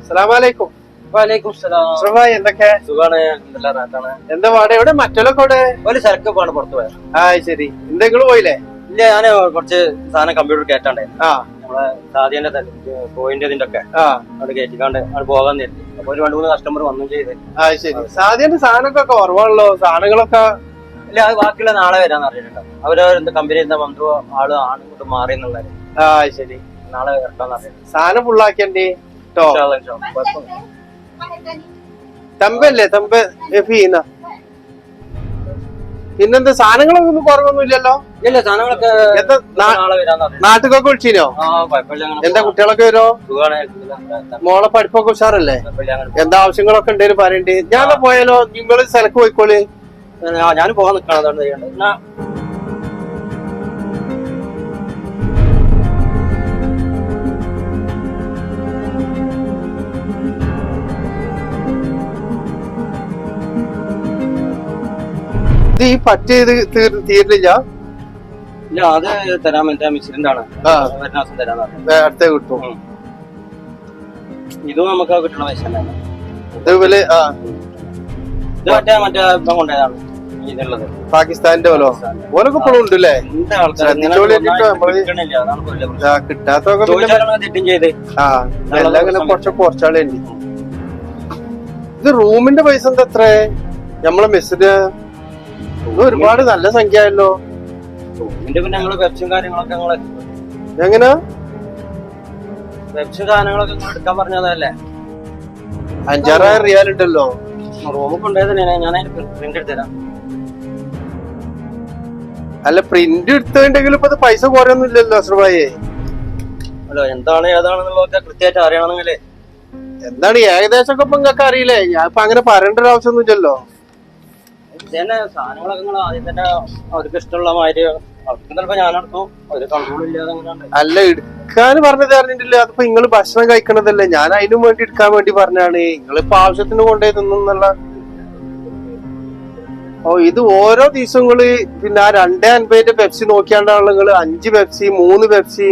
അസ്സലാമലൈക്കും. വലൈക്കും സലാം. എന്തൊക്കെ സുഖാണ്, റാത്താണ്. എന്താ പാടെ? എവിടെ മറ്റൊക്കെ ഇവിടെ ഒരു സ്ഥലക്ക് പോവാണ്, പുറത്തു പോയത്. ശരി. എന്തെങ്കിലും പോയില്ലേ? ഇല്ല, ഞാന് കുറച്ച് സാധനം കമ്പ്യൂട്ടർ കയറ്റാണ്ടായിരുന്നു. നമ്മളെ സാധ്യന്റെ പോയിന്റ് ഇതിന്റെ ഒക്കെ അവിടെ കയറ്റിക്കാണ്ട് അവിടെ പോകാൻ നേരിട്ട്. അപ്പൊ ഒരു 2-3 കസ്റ്റമർ വന്നും ചെയ്ത്. ശരി. സാധ്യന്റെ സാധനമൊക്കെ കുറവാണല്ലോ, സാധനങ്ങളൊക്കെ. ഇല്ല, അത് ബാക്കിയുള്ള നാളെ വരാന്ന് അറിഞ്ഞിട്ടുണ്ടാവും. അവരെന്താ കമ്പനി മന്ത്രോ ആള് ആണിങ്ങോട്ട് മാറി എന്നുള്ളത്. ശരി. നാളെ ഇറക്കാന്ന് അറിയാം. സാധനം ഫുള്ളാക്കിയണ്ടേ കേട്ടോ. തമ്പല്ലേ, തമ്പ് ഫീന. പിന്നെന്താ സാധനങ്ങളൊക്കെ ഒന്നും കുറവൊന്നുമില്ലല്ലോ? ഇല്ല, സാധനങ്ങളൊക്കെ നാളെ വരാന്ന്. നാട്ടിലൊക്കെ വിളിച്ചിനോ? എന്താ കുട്ടികളൊക്കെ വരുമോ? മോളെ പഠിപ്പൊക്കെ ഉഷാറല്ലേ? എന്താ ആവശ്യങ്ങളൊക്കെ ഉണ്ടെങ്കിലും പറയണ്ടേ. ഞാൻ പോയാലോ? നിങ്ങള് സ്ഥലക്ക് പോയിക്കോളി. ഞാൻ പോകാൻ നിൽക്കണം. അതാണ് ചെയ്യേണ്ടത്. ഇത് ഈ പറ്റിയത് തീർന്നില്ല. ഇല്ല, അത് തരാൻ എന്റെ മിസിഡന്റ് ആണ്. വരുന്ന ദിവസം തരാന്ന്. അടുത്ത കിട്ടും. ഇതും നമുക്ക് കിട്ടണ പൈസ തന്നെയാണ്. ഇത് മറ്റേ ഇപ്പം കൊണ്ടേതാണ് ഇതുള്ളത്. പാകിസ്ഥാന്റെ പോലോ ഓനൊക്കെ ഇപ്പോഴും ഉണ്ടല്ലേ? കിട്ടാത്തൊക്കെ എല്ലാം കുറച്ചാളുണ്ട്. ഇത് റൂമിന്റെ പൈസ എന്താ എത്ര? നമ്മളെ മെസ്സിന് ഒരുപാട് നല്ല സംഖ്യ ആയല്ലോ. റൂമിന്റെ പിന്നെ ഞങ്ങള് വെബ്സും കാര്യങ്ങളൊക്കെ എങ്ങനാ? വെബ്സും കാര്യങ്ങളൊക്കെ എടുക്കാൻ പറഞ്ഞതല്ലേ. 5,000 റിയാൽ ഉണ്ടല്ലോ. റൂമൊക്കെ കൊണ്ടുപോയത് തന്നെയാണ്. ഞാൻ അതിന് പ്രിന്റ് എടുത്തരാം. അല്ല, പ്രിന്റ് എടുത്തിട്ടുണ്ടെങ്കിലും ഇപ്പൊ പൈസ കുറയൊന്നും ഇല്ലല്ലോ അസ്രഭായി. അല്ലോ, എന്താണ് ഏതാണെന്നുള്ളതൊക്കെ കൃത്യമായിട്ട് അറിയണമെന്നില്ലേ? എന്താണ് ഏകദേശം ഒക്കെ ഇപ്പൊ നിങ്ങൾക്ക് അറിയില്ലേ? ഞാൻ ഇപ്പൊ അങ്ങനെ പറയേണ്ട ഒരു ആവശ്യമൊന്നും ഇല്ലല്ലോ. ഇതന്നെ സാധനങ്ങളൊക്കെ നിങ്ങൾ ആദ്യം തന്നെ അവർക്ക് ഇഷ്ടമുള്ള മാതിരി അവർക്ക് ചിലപ്പോ ഞാനെടുക്കും. ഒരു കൺട്രോൾ ഇല്ലാതെ അങ്ങനെ. അല്ല, എടുക്കാൻ പറഞ്ഞത് അറിഞ്ഞിട്ടില്ല. അതിപ്പോ നിങ്ങള് ഭക്ഷണം കഴിക്കണതല്ലേ, ഞാൻ അതിനും വേണ്ടി എടുക്കാൻ വേണ്ടി പറഞ്ഞാണ്. നിങ്ങളിപ്പോ ആവശ്യത്തിന് കൊണ്ടുപോയി തിന്നുള്ള. ഇത് ഓരോ ദിവസങ്ങള് പിന്നെ ആ 2.50 പെപ്സി നോക്കിയാണ്ടാണ് നിങ്ങള് 5 പെപ്സി 3 പെപ്സി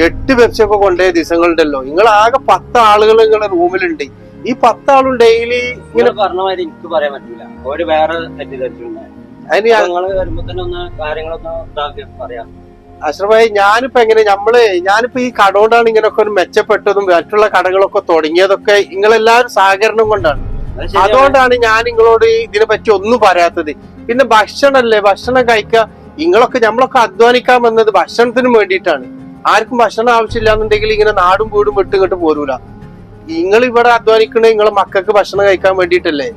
8 പെപ്സി ഒക്കെ കൊണ്ടുപോയ ദിവസങ്ങളുണ്ടല്ലോ. നിങ്ങൾ ആകെ 10 ആളുകൾ നിങ്ങളുടെ റൂമിലുണ്ട്. ഈ 10 ആളും ഡെയിലി ഇങ്ങനെ പറഞ്ഞ മാതിരി എനിക്ക് പറയാൻ പറ്റില്ല. ഒരു വേറെ തെറ്റിദ്ധരിച്ചിട്ടുണ്ട്. വരുമ്പോ തന്നെ ഒന്ന് കാര്യങ്ങളൊന്ന് പറയാം. അഷ്റഫായി, ഞാനിപ്പോ ഞാനിപ്പോ ഈ കട കൊണ്ടാണ് ഇങ്ങനെയൊക്കെ ഒരു മെച്ചപ്പെട്ടതും മറ്റുള്ള കടകളൊക്കെ തുടങ്ങിയതൊക്കെ നിങ്ങളെല്ലാവരും സഹകരണം കൊണ്ടാണ്. അതുകൊണ്ടാണ് ഞാൻ നിങ്ങളോട് ഇതിനെ പറ്റി ഒന്നും പറയാത്തത്. പിന്നെ ഭക്ഷണല്ലേ, ഭക്ഷണം കഴിക്കുക. നമ്മളൊക്കെ അധ്വാനിക്കാൻ വന്നത് ഭക്ഷണത്തിന് വേണ്ടിയിട്ടാണ്. ആർക്കും ഭക്ഷണം ആവശ്യമില്ലാന്നുണ്ടെങ്കിൽ ഇങ്ങനെ നാടും വീടും വിട്ട് ഇങ്ങോട്ട് പോരൂല. നിങ്ങൾ ഇവിടെ അധ്വാനിക്കണേ നിങ്ങളെ മക്കൾക്ക് ഭക്ഷണം കഴിക്കാൻ വേണ്ടിയിട്ടല്ലേ?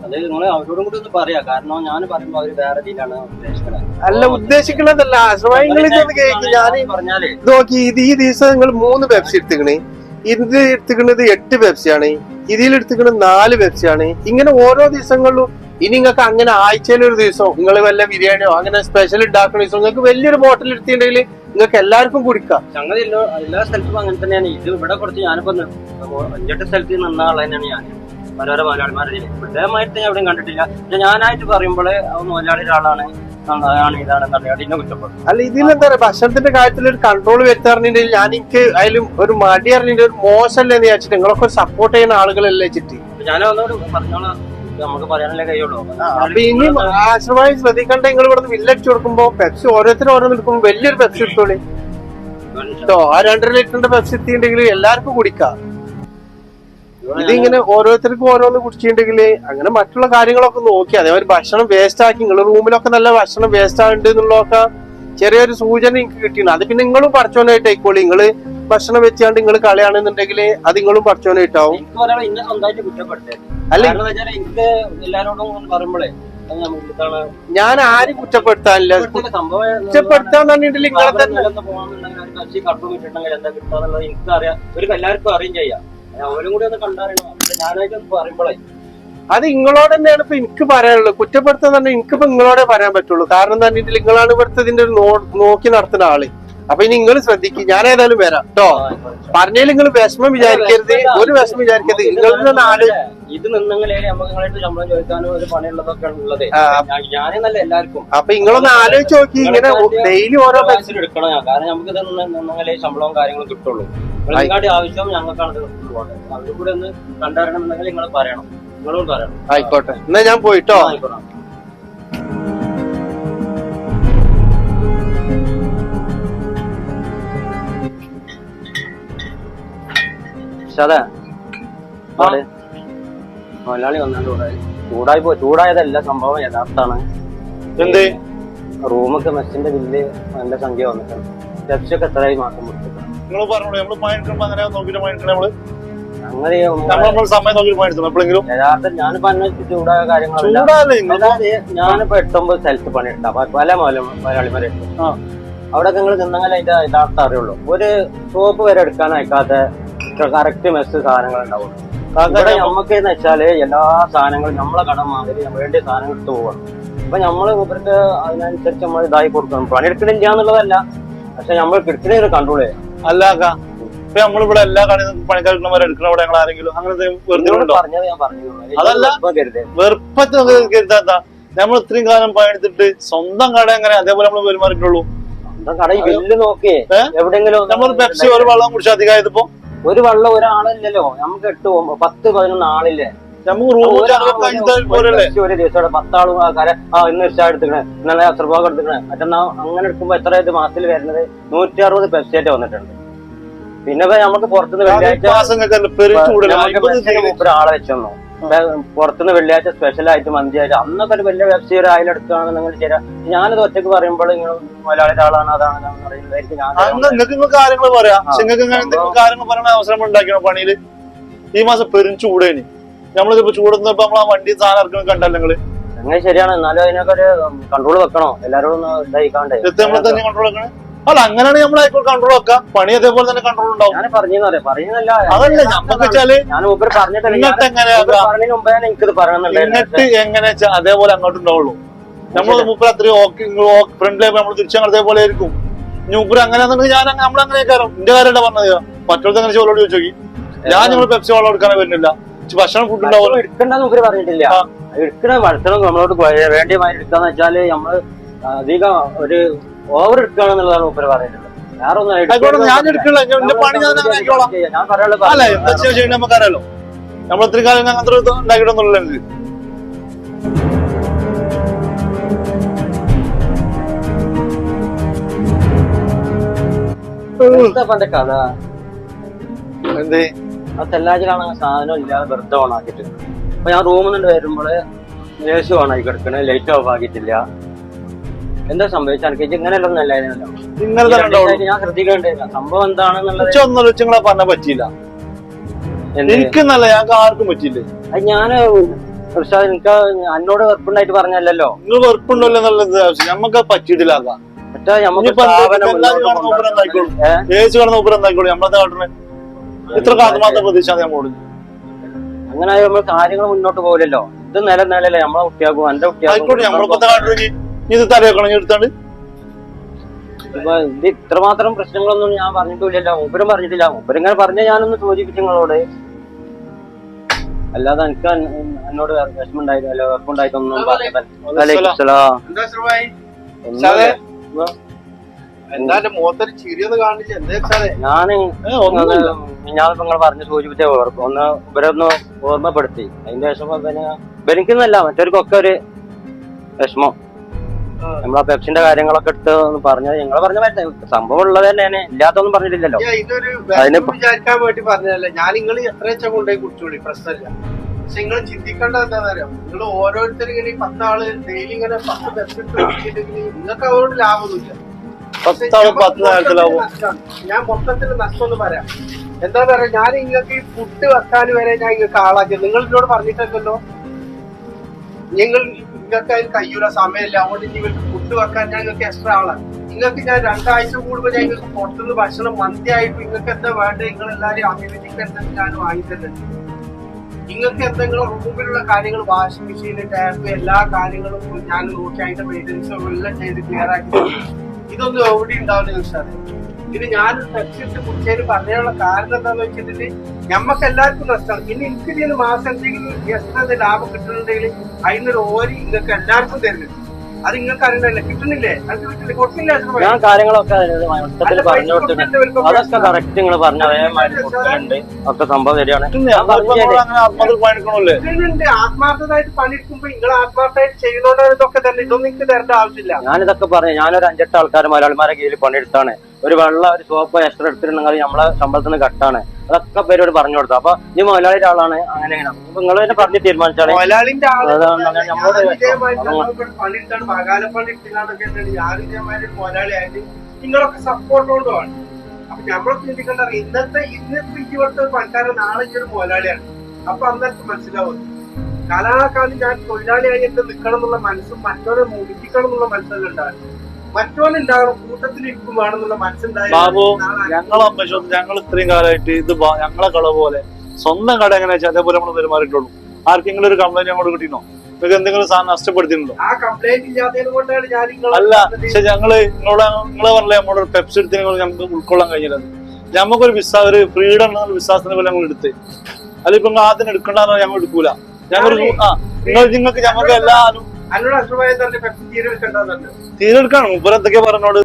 അത് നിങ്ങൾ അവരോടും കൂടി ഒന്ന് പറയാ. കാരണം ഞാൻ പറയുമ്പോ അവര് വേറെ രീതിയിലാണ് ഉദ്ദേശിക്കുന്നത്. അല്ല, ഉദ്ദേശിക്കണതല്ല അസ്രഫായി. നിങ്ങൾ ഇതൊന്ന് കേൾക്കും. ഞാൻ നോക്കി ഈ ദിവസം നിങ്ങൾ 3 പെപ്സി എടുത്തിക്കണേ. ഇത് എടുത്തിക്കണത് 8 പെപ്സിയാണ്. ഇതിൽ എടുത്തിക്കണത് 4 പെപ്സിയാണ്. ഇങ്ങനെ ഓരോ ദിവസങ്ങളിലും. ഇനി നിങ്ങൾക്ക് അങ്ങനെ ആഴ്ചയിലൊരു ദിവസം നിങ്ങൾ വല്ല ബിരിയാണിയോ അങ്ങനെ സ്പെഷ്യൽ ഉണ്ടാക്കുന്ന ദിവസം നിങ്ങൾക്ക് വലിയൊരു ബോട്ടിൽ എടുത്തിട്ടുണ്ടെങ്കിൽ നിങ്ങൾക്ക് എല്ലാവർക്കും കുടിക്കാം. സംഗതി എല്ലാ സ്ഥലത്തും അങ്ങനെ തന്നെയാണ്. ഇത് ഇവിടെ കുറച്ച് ഞാനിപ്പോ 5-8 സ്ഥലത്ത് നിന്ന ആളെ തന്നെയാണ് ഞാൻ. പല മലയാളിമാരെ പ്രത്യേകമായിട്ട് ഞാൻ എവിടെയും കണ്ടിട്ടില്ല. ഞാനായിട്ട് പറയുമ്പോഴേ മലയാളി ഒരാളാണ് ഇതാണെന്ന് കുറ്റപ്പെടും. അല്ല, ഇതിലെന്താ പറയാ, ഭക്ഷണത്തിന്റെ കാര്യത്തിൽ ഒരു കൺട്രോൾ വരുത്താറുണ്ടെങ്കിൽ എനിക്ക് അതിലും ഒരു മടി അറിഞ്ഞിട്ട് ഒരു മോശമല്ലേ എന്ന് വിചാരിച്ചിട്ട് നിങ്ങളൊക്കെ സപ്പോർട്ട് ചെയ്യുന്ന ആളുകളല്ലേ വെച്ചിട്ട് ഞാൻ ഒന്നോട് പറഞ്ഞോളാം. നമുക്ക് പറയാനല്ലേ കഴിയുള്ളൂ. അപ്പൊ ഇനി ആശ്രമായി ശ്രദ്ധിക്കണ്ട. നിങ്ങൾ ഇവിടെ വില്ലടിച്ചു കൊടുക്കുമ്പോ പെപ്സി ഓരോരുത്തരും ഓരോന്ന് എടുക്കുമ്പോ വലിയൊരു പെപ്സി എടുത്തോളി കേട്ടോ. ആ 2.5 ലിറ്ററിന്റെ പെപ്സി എത്തിയിട്ടുണ്ടെങ്കിൽ എല്ലാവർക്കും കുടിക്കാം. ഇതിങ്ങനെ ഓരോരുത്തർക്കും ഓരോന്ന് കുടിച്ചിട്ടുണ്ടെങ്കിൽ അങ്ങനെ മറ്റുള്ള കാര്യങ്ങളൊക്കെ നോക്കി അതേമാതിരി ഭക്ഷണം വേസ്റ്റ് ആക്കി. നിങ്ങളുടെ റൂമിലൊക്കെ നല്ല ഭക്ഷണം വേസ്റ്റ് ആകുന്നുണ്ട് എന്നുള്ളതൊക്കെ ചെറിയൊരു സൂചന എനിക്ക് കിട്ടിയാണ്. അത് പിന്നെ നിങ്ങളും പഠിച്ചോനായിട്ട് ആയിക്കോളി. നിങ്ങള് ഭക്ഷണം വെച്ചാണ്ട് നിങ്ങൾ കളയാണെന്നുണ്ടെങ്കിൽ അത് നിങ്ങളും പഠിച്ചോനായിട്ടാവും. അല്ല, ഞാൻ ആരും കുറ്റപ്പെടുത്താനില്ല. കുറ്റപ്പെടുത്താൻ പറഞ്ഞിട്ടില്ല. നിങ്ങളെ തന്നെ എല്ലാവർക്കും അറിയും ചെയ്യാം. അവരും കൂടി ഒന്ന് കണ്ടറിയണം. ഞാനായിട്ടൊന്ന് പറയുമ്പോഴേ അത് നിങ്ങളോട് തന്നെയാണ് ഇപ്പൊ എനിക്ക് പറയാനുള്ളത്. കുറ്റപ്പെടുത്താൻ തന്നെ എനിക്കിപ്പോ നിങ്ങളോടെ പറയാൻ പറ്റുള്ളൂ. കാരണം എന്താ പറഞ്ഞിട്ട് നിങ്ങളാണ് ഇവിടുത്തെ ഇതിന്റെ ഒരു നോക്കി നടത്തുന്ന ആള്. അപ്പൊ ഇനി നിങ്ങൾ ശ്രദ്ധിക്കും. ഞാൻ ഏതായാലും വരാം കേട്ടോ. പറഞ്ഞാൽ നിങ്ങൾ വിഷമം വിചാരിക്കരുത്, ഒരു വിഷമം വിചാരിക്കരുത്. നിങ്ങളുടെ നാട് ഇത് നിന്നെങ്കിലേ നമുക്ക് നിങ്ങളായിട്ട് ശമ്പളം ചോദിക്കാനും ഒരു പണിയുള്ളതൊക്കെ ഉള്ളത്. ഞാനെന്നല്ല എല്ലാവർക്കും. അപ്പൊ നിങ്ങളൊന്ന് ആലോചിച്ച് നോക്കി. ഇങ്ങനെ ഡെയിലി ഓരോ പെൻഷൻ എടുക്കണം. കാരണം നമുക്ക് ഇത് നിന്നെങ്കിലേ ശമ്പളവും കാര്യങ്ങളും കിട്ടുള്ളൂ. നിങ്ങളുടെ ആവശ്യവും ഞങ്ങൾക്കാണ് അവരും കൂടെ ഒന്ന് കണ്ടറിയണമെന്നുണ്ടെങ്കിൽ നിങ്ങൾ പറയണം. നിങ്ങളും പറയണം. ആയിക്കോട്ടെ, എന്നാ ഞാൻ പോയിട്ടോ. ആയിക്കോട്ടെ. മലയാളി വന്നിട്ട് ചൂടായതല്ല സംഭവം, യഥാർത്ഥാണ്. എന്ത് റൂമൊക്കെ മെസ്സിന്റെ ബില്ല് നല്ല സംഖ്യ വന്നിട്ടുണ്ട്. പെപ്സി ഒക്കെ എത്രയായി മാസം കൊടുത്തിട്ടുണ്ട്. യഥാർത്ഥം ഞാനിപ്പോ അന്വേഷിച്ച് ചൂടായ കാര്യങ്ങളല്ല. ഞാനിപ്പോ 8-9 സ്ഥലത്ത് പണിയെടുത്ത പല മലയാളിമാരെ അവിടെ നിങ്ങൾ നിന്നെങ്കിൽ അതിന്റെ യഥാർത്ഥം അറിയുള്ളൂ. ഒരു സോപ്പ് വരെ എടുക്കാൻ അയക്കാത്ത കറക്റ്റ് മെസ്സ് സാധനങ്ങൾ ഉണ്ടാവും. ഇവിടെ നമ്മക്കെന്ന് വെച്ചാല് എല്ലാ സാധനങ്ങളും നമ്മളെ കട മാതിരി വേണ്ടിയ സാധനങ്ങൾ എടുത്തു പോകണം. അപ്പൊ നമ്മള് ഇവർക്ക് അതിനനുസരിച്ച് നമ്മൾ ഇതായി കൊടുക്കണം. പണിയെടുക്കണില്ല എന്നുള്ളതല്ല, പക്ഷെ നമ്മൾ കിടക്കുന്ന ഒരു കൺട്രോൾ ചെയ്യാം. അല്ല ഇപ്പൊ നമ്മളിവിടെ എല്ലാ കടയിൽ പണിക്കാരെ എടുക്കണവിടെ ഞങ്ങൾ ആരെങ്കിലും അങ്ങനത്തെ പറഞ്ഞത് ഞാൻ പറഞ്ഞു. അതല്ല വെറുപ്പത്ത് കരുതാത്ത നമ്മൾ ഇത്രയും കാലം പണിയെടുത്തിട്ട് സ്വന്തം കട എങ്ങനെ അതേപോലെ നമ്മൾ പെരുമാറിയിട്ടുള്ളൂ. സ്വന്തം കട ഈ ബില്ല് നോക്കിയേ എവിടെങ്കിലും നമ്മൾ പെപ്സി ഒരു വെള്ളം കുടിച്ച് അധികമായതിപ്പോ ഒരു വെള്ളം ഒരാളില്ലല്ലോ. നമുക്ക് 8-10-11 ആളില്ലേ. നമുക്ക് റൂം ഒരു ദിവസം 10 ആളും ഇന്ന് ഇഷ്ടം എടുത്തിക്കണേ, ഇന്നലെ അസർബാഗ് എടുത്തിക്കണേ, മറ്റന്നാ അങ്ങനെ എടുക്കുമ്പോ എത്ര മാസത്തിൽ വരുന്നത് 160 പെപ്സിയായിട്ട് വന്നിട്ടുണ്ട്. പിന്നെ നമുക്ക് പുറത്തുനിന്ന് വെള്ളിയാഴ്ച ഒരാളെ വെച്ചോന്നോ, പുറത്തുനിന്ന് വെള്ളിയാഴ്ച സ്പെഷ്യലായിട്ട് മന്തിയായിട്ട് അന്നൊക്കെ ഒരു വലിയ പെപ്സി ഒരു ആയിലെടുക്കുകയാണെന്നുണ്ടെങ്കിൽ ശരിയാ. ഞാനിത് ഒറ്റക്ക് പറയുമ്പോൾ നിങ്ങൾ മലയാളിയുടെ ആളാണ് അതാണ് നിങ്ങൾക്ക് കാര്യങ്ങൾ പറയാം. നിങ്ങൾക്ക് കാര്യങ്ങൾ പറയുന്ന അവസരം ഉണ്ടാക്കണം പണിയില്. ഈ മാസം പെരും ചൂടേനി. നമ്മളിപ്പോ ചൂടുന്നപ്പോ നമ്മളാ വണ്ടി സാധനം ഇറക്കണം കണ്ടല്ലോ നിങ്ങള്. അങ്ങനെ ശരിയാണ്. എന്നാലും അതിനൊക്കെ ഒരു കൺട്രോൾ വെക്കണോ എല്ലാരോടും ഇതായിക്കാണ്ടേ. നമ്മളെ തന്നെ കൺട്രോൾ വെക്കണേ. അല്ല അങ്ങനെയാണെങ്കിൽ നമ്മളായിക്കോട്ടെ കൺട്രോൾ വെക്കാം. പണി അതേപോലെ തന്നെ കൺട്രോൾ ഉണ്ടാവും. ഞാൻ പറഞ്ഞല്ല അതല്ല നമുക്ക് വെച്ചാല് എന്നിട്ട് എങ്ങനെ അതേപോലെ അങ്ങോട്ട് ഉണ്ടാവുള്ളൂ. നമ്മൾ മൂപ്പർ അത്രയും ഫ്രണ്ട്ലി നമ്മൾ തിരിച്ചു അതേപോലെ ആയിരിക്കും. മൂപ്പർ അങ്ങനെയാണെന്നുണ്ടെങ്കിൽ ഞാൻ നമ്മളങ്ങനെ കയറും. എന്റെ കാര്യമല്ല പറഞ്ഞത്. മറ്റൊരു അങ്ങനെ ചോലോട് ചോദിച്ചോക്കി. ഞാൻ നമ്മൾ പെപ്സി വെള്ളം എടുക്കാനേ വരുന്നില്ല. ഭക്ഷണം ഫുഡ് ഉണ്ടാവും എടുക്കണ്ടെന്ന് മൂപ്പര് പറഞ്ഞിട്ടില്ല. എടുക്കണ ഭക്ഷണം നമ്മളോട് വേണ്ടിയമായി എടുക്കാന്ന് വെച്ചാല് നമ്മള് അധികം ഒരു ഓവർ എടുക്കുകയാണെന്നുള്ളതാണ് മൂപ്പര് പറയുന്നത്. വേറെ ഒന്നും ഞാൻ എടുക്കില്ല. എന്റെ പണി ഞാൻ പറയാനുള്ളത് നമുക്കറിയാലോ. നമ്മൾ ഇത്രയും കാലം അങ്ങനത്തെ ഉണ്ടാക്കിയിട്ടൊന്നുമില്ല. കഥ എന്തേ ആ തെല്ലാജിലാണ് സാധനം ഇല്ലാതെ വെറുതെ ഓണാക്കിട്ട്. അപ്പൊ ഞാൻ റൂമിൽ നിന്ന് വരുമ്പോള് AC ഓണാക്കി കിടക്കണേ, ലൈറ്റ് ഓഫ് ആക്കിയിട്ടില്ല. എന്താ സംഭവിച്ച എനിക്ക് ഇങ്ങനെയല്ലൊന്നും അല്ലായിരുന്നല്ലോ. ഞാൻ ശ്രദ്ധിക്കേണ്ടില്ല സംഭവം എന്താണെന്നുള്ളത് പറഞ്ഞ പറ്റിയില്ല. എനിക്കെന്നല്ല ഞങ്ങൾക്ക് ആർക്കും പറ്റിയില്ലേ. അത് ഞാന് എനിക്ക് എന്നോട് വെറുപ്പുണ്ടായിട്ട് പറഞ്ഞല്ലോ. നിങ്ങൾ വെറുപ്പുണ്ടല്ലോ എന്നുള്ളത് ഞമ്മക്ക് പറ്റിയിട്ടില്ല. ഇത്ര മാത്രം പ്രതീക്ഷ നമ്മളോട്. അങ്ങനെ നമ്മൾ കാര്യങ്ങൾ മുന്നോട്ട് പോകില്ലല്ലോ. ഇത് നിലല്ലേ നമ്മളെ കുട്ടിയാക്കും എന്റെ കുട്ടിയാക്കും. ഇത് തലയൊക്കണം എടുത്താണ്ട് ഇത് ഇത്രമാത്രം പ്രശ്നങ്ങളൊന്നും ഞാൻ പറഞ്ഞിട്ടില്ലല്ലോ. മൂപ്പരും പറഞ്ഞിട്ടില്ല. മൂപ്പരിങ്ങനെ പറഞ്ഞ ഞാനൊന്ന് സൂചിപ്പിച്ചു നിങ്ങളോട്. അല്ലാതെ എനിക്ക് എന്നോട് വിഷമുണ്ടായില്ല വെറുപ്പുണ്ടായിട്ടൊന്നും പറഞ്ഞില്ല. ഞാനിപ്പോ നിങ്ങൾ പറഞ്ഞ് സൂചിപ്പിച്ച ഒന്ന് ഇവരൊന്ന് ഓർമ്മപ്പെടുത്തി. അതിന്റെ വിഷമം എനിക്കെന്നല്ല മറ്റവർക്കൊക്കെ ഒരു വിഷമം. നമ്മളാ പെപ്സിന്റെ കാര്യങ്ങളൊക്കെ എടുത്ത് പറഞ്ഞത് ഞങ്ങള് പറഞ്ഞ സംഭവം ഉള്ളത് തന്നെയാണ്. ഇല്ലാത്തൊന്നും പറഞ്ഞിട്ടില്ലല്ലോ. വിചാരിക്കാൻ വേണ്ടി പറഞ്ഞതല്ലേ. ഞാൻ നിങ്ങൾ എത്ര വെച്ചാൽ കൊണ്ടുപോയി കുടിച്ചോളി, പ്രശ്നമില്ല. പക്ഷെ നിങ്ങൾ ചിന്തിക്കേണ്ടത് എന്താണെന്നറിയാം. നിങ്ങൾ ഓരോരുത്തരും ഇങ്ങനെ 10 ആള് ഡെയിലി ഇങ്ങനെ 10 പെപ്സി കുടിച്ചിട്ടുണ്ടെങ്കിൽ നിങ്ങൾക്ക് അവരോട് ലാഭമൊന്നുമില്ല. ഞാൻ മൊത്തത്തിൽ നഷ്ടം ഒന്ന് പറയാം. എന്താ പറയാ, ഞാൻ നിങ്ങൾക്ക് ഈ ഫുഡ് വെക്കാൻ വരെ ഞാൻ നിങ്ങൾക്ക് ആളാക്കിയത്. നിങ്ങൾ എന്നോട് പറഞ്ഞിട്ടല്ലോ നിങ്ങൾക്ക് അതിന് കഴിയൂല, സമയമില്ല, അതുകൊണ്ട് നിങ്ങൾക്ക് ഫുഡ് വെക്കാൻ ഞാൻ നിങ്ങൾക്ക് എക്സ്ട്രാ ആളാണ്. നിങ്ങൾക്ക് ഞാൻ 2 ആഴ്ച കൂടുമ്പോൾ ഞാൻ നിങ്ങൾക്ക് പുറത്തുനിന്ന് ഭക്ഷണം മന്തിയായിട്ട് നിങ്ങൾക്ക് എന്താ വേണ്ടത് നിങ്ങൾ എല്ലാവരും അഭിരുചിക്ക് എന്തെങ്കിലും ഞാൻ വാങ്ങിത്തരുന്നുണ്ട്. നിങ്ങൾക്ക് എന്തെങ്കിലും റൂമിലുള്ള കാര്യങ്ങൾ വാഷിംഗ് മെഷീൻ, ടാപ്പ് എല്ലാ കാര്യങ്ങളും ഞാൻ നോക്കി അതിന്റെ മെയിൻ്റെനൻസ് എല്ലാം ചെയ്ത് ക്ലിയർ ആക്കി. ഇതൊന്നും എവിടെ ഉണ്ടാവില്ല സാറേ. ഇത് ഞാനൊരു പെപ്സി ഇട്ട് കുടിച്ചതിന് പറയാനുള്ള കാരണം എന്താന്ന് വെച്ചിട്ടുണ്ടെങ്കിൽ ഞമ്മക്ക് എല്ലാവർക്കും നഷ്ടമാണ്. പിന്നെ എനിക്ക് ഇതിന് മാസം എന്തെങ്കിലും എത്ര ലാഭം കിട്ടുന്നുണ്ടെങ്കിൽ അതിനൊരു ഓരി നിങ്ങൾക്ക് എല്ലാവർക്കും തരുന്നുണ്ട്. അത് നിങ്ങൾക്ക് അറിയണല്ലേ, കിട്ടുന്നില്ലേ? അത് കിട്ടില്ല, കൊടുക്കില്ല. ഞാൻ കാര്യങ്ങളൊക്കെ മൊത്തത്തിൽ പറഞ്ഞു കൊടുത്തിട്ടുണ്ട്. അതൊക്കെ കറക്റ്റ് നിങ്ങൾ പറഞ്ഞ അതേമാതിരി കൊടുക്കുന്നുണ്ട്. ഒക്കെ സംഭവം ശരിയാണ്. ഇതിനുണ്ട് ആത്മാർത്ഥമായിട്ട് പണിയെടുക്കുമ്പോ നിങ്ങൾ ആത്മാർത്ഥമായിട്ട് ചെയ്യുന്നോണ്ടാണ് ഇതൊക്കെ തന്നെ. ഇതൊന്നും നിങ്ങൾക്ക് തരേണ്ട ആവശ്യമില്ല. ഞാനിതൊക്കെ പറഞ്ഞു. ഞാനൊരു 5-8 ആൾക്കാർ മലയാളിമാരെ കീഴിൽ പണിയെടുത്താണ്. ഒരു വെള്ള ഒരു സോപ്പ് എക്സ്ട്രാ എടുത്തിട്ടുണ്ടെങ്കിൽ നമ്മളെ ശമ്പളത്തിന് കട്ടാണ്. അതൊക്കെ പേരോട് പറഞ്ഞു കൊടുത്തു. അപ്പൊ ഈ മുതലാളിയുടെ ആളാണ് അങ്ങനെയാണ്. അപ്പൊ നിങ്ങൾ തന്നെ പറഞ്ഞ് തീരുമാനിച്ചാണ്. മുതലാളിന്റെ പണിയെടുത്താണ് പകാലപ്പണി എടുത്തിട്ടാണൊക്കെ ഞാനും ഇതേമാതിരി മുതലാളിയായിട്ട് നിങ്ങളൊക്കെ സപ്പോർട്ടോണ്ടുമാണ്. അപ്പൊ നമ്മളൊക്കെ ചിന്തിക്കേണ്ട ഇന്നത്തെ ഇവിടുത്തെ പണിക്കാരൻ നാളെ ഈ ഒരു മുതലാളിയാണ്. അപ്പൊ അന്നേരത്ത് മനസ്സിലാവും കാലാകാലം ഞാൻ തൊഴിലാളിയായി എന്നെ നിൽക്കണം എന്നുള്ള മനസ്സും മറ്റവരെ മുടിപ്പിക്കണം എന്നുള്ള മനസ്സെല്ലാം ഉണ്ടാകും. മറ്റവനുണ്ടാകണം കൂട്ടത്തിൽ ഇരിക്കും വേണമെന്നുള്ള മനസ്സുണ്ടായി. ബാബു, ഞങ്ങളെ ഞങ്ങൾ ഇത്രയും കാലമായിട്ട് ഇത് ഞങ്ങളെ കട പോലെ സ്വന്തം കട എങ്ങനെ വെച്ചാൽ അതേപോലെ നമ്മൾ പെരുമാറിയിട്ടുള്ളൂ. ആർക്കെങ്കിലും ഒരു കംപ്ലൈന്റ് ഞങ്ങളോട് കിട്ടിയോ? നിങ്ങൾക്ക് എന്തെങ്കിലും സാധനം നഷ്ടപ്പെടുത്തിയിട്ടുണ്ടോ? ആ കംപ്ലൈന്റ് ഇല്ലാത്തത് കൊണ്ടാണ് ഞാൻ അല്ല. പക്ഷെ ഞങ്ങള് നിങ്ങളെ പറഞ്ഞില്ലേ നമ്മളൊരു പെപ്സി എടുത്ത് ഞങ്ങൾക്ക് ഉൾക്കൊള്ളാൻ കഴിഞ്ഞില്ല. ഞമ്മക്കൊരു ഒരു ഫ്രീഡം എന്ന വിശ്വാസത്തിന് പോലെ ഞങ്ങൾ എടുത്ത്. അല്ല ഇപ്പൊ ആദ്യം എടുക്കണ്ടെന്ന് ഞങ്ങൾ എടുക്കൂല. നിങ്ങൾക്ക് ഞങ്ങൾക്ക് എല്ലാവരും തീരെടുക്കാണ്. മുപ്പര് എന്തൊക്കെ പറഞ്ഞോട്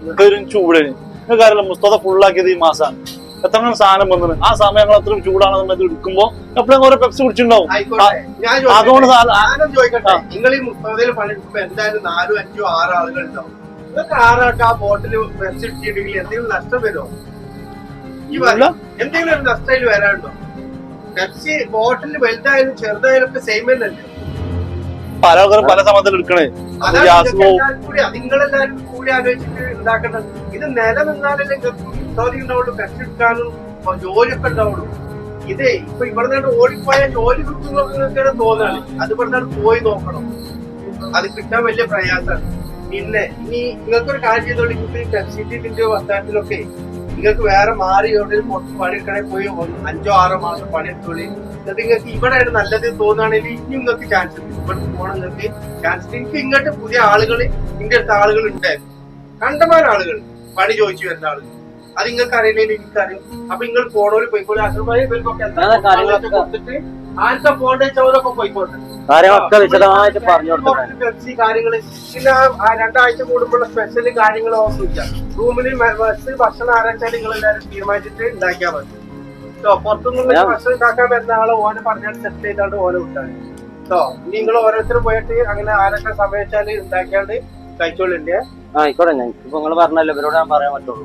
ചൂടേന് കാര്യമില്ല. മുസ്തഫ ഫുള്ളാക്കിയത് ഈ മാസമാണ്. എത്ര സാധനം വന്നത് ആ സമയം ഞങ്ങൾ അത്രയും ചൂടാണെന്ന് എടുക്കുമ്പോ എപ്പോഴും കുറെ പെപ്സി കുടിച്ചിട്ടുണ്ടാവും. അതുകൊണ്ട് ചോദിക്കട്ടെ, നിങ്ങൾ ഈ മുസ്തഫയിൽ പണിയെടുക്കുമ്പോ എന്തായാലും 4, 5, 6 ആളുകൾ ഉണ്ടാവും. നിങ്ങൾക്ക് 6 ആൾക്ക് ആ ബോട്ടിൽ പെപ്സി ഇട്ടിട്ടുണ്ടെങ്കിൽ എന്തെങ്കിലും നഷ്ടം വരുമോ? ഈ എന്തെങ്കിലും ഒരു നഷ്ടം വരാനുണ്ടോ? പെപ്സി ബോട്ടിൽ വലുതായാലും ചെറുതായാലും ഒക്കെ സെയിം തന്നെയല്ലേ? പല പല സമയത്തിൽ എടുക്കണേ. നിങ്ങളെല്ലാരും കൂടി ആലോചിച്ചിട്ട് ഉണ്ടാക്കേണ്ടത്. ഇത് നിലനിന്നാലല്ലേ ജോലി ഉണ്ടാവുള്ളൂ, പെപ്സി എടുക്കാനും ജോലിയൊക്കെ ഉണ്ടാവുള്ളൂ. ഇതേ ഇപ്പൊ ഇവിടെ നിന്ന് ഓടിപ്പോയാൽ ജോലി കിട്ടുന്നൊക്കെ തോന്നാണ്. അത് ഇവിടെ പോയി നോക്കണം. അത് കിട്ടാൻ വലിയ പ്രയാസമാണ്. പിന്നെ ഇനി നിങ്ങൾക്കൊരു കാര്യം ചെയ്തോളി. പെപ്സിന്റെ വസ്താനത്തിലൊക്കെ നിങ്ങൾക്ക് വേറെ മാറി എവിടെയും കുറച്ച് പണിയെടുക്കണേ പോയി 5-6 മാസം പണിയെടുത്തോളി. എന്നിട്ട് നിങ്ങൾക്ക് ഇവിടെയാണ് നല്ലത് തോന്നുകയാണെങ്കിൽ ഇനി നിങ്ങൾക്ക് ചാൻസ് ഉണ്ട്. ഇവിടെ പോകണം നിങ്ങൾക്ക് ചാൻസ്. എനിക്ക് ഇങ്ങോട്ട് പുതിയ ആളുകൾ ഇന്റെ അടുത്ത ആളുകൾ ഉണ്ടായിരുന്നു. കണ്ടമാന ആളുകൾ പണി ചോദിച്ചു വരുന്ന ആളുകൾ. അത് നിങ്ങൾക്ക് അറിയില്ലെങ്കിൽ എനിക്കറിയും. അപ്പൊ നിങ്ങൾ പോണോര് പോയിക്കോളി. അസുഖമായി ഇവർക്കൊക്കെ കൊടുത്തിട്ട് ആർക്കാ പോകേണ്ട ചോരൊക്കെ പോയിക്കോട്ടെ. പെപ്സി കാര്യങ്ങള് പിന്നെ 2 ആഴ്ച കൂടുമ്പോഴുള്ള സ്പെഷ്യൽ കാര്യങ്ങളോ ഒന്നുമില്ല. റൂമിൽ ഭക്ഷണം ആരാച്ചാൽ നിങ്ങൾ എല്ലാവരും തീരുമാനിച്ചിട്ട് ഉണ്ടാക്കിയാൽ മതി. പുറത്തുനിന്ന് ഭക്ഷണം ഉണ്ടാക്കാൻ വരുന്ന ആളെ ഓനെ പറഞ്ഞാൽ സെറ്റ് ചെയ്താണ്ട് ഓനെ വിട്ടാണ് കേട്ടോ. നിങ്ങൾ ഓരോരുത്തരും പോയിട്ട് അങ്ങനെ ആരൊക്കെ സമയച്ചാല് ഉണ്ടാക്കിയാണ്ട് കഴിച്ചോളിന്റെ. ആയിക്കോട്ടെ. ഞാൻ ഇപ്പൊ നിങ്ങൾ പറഞ്ഞല്ലോ, ഇവരോട് ഞാൻ പറയാൻ പറ്റുള്ളൂ.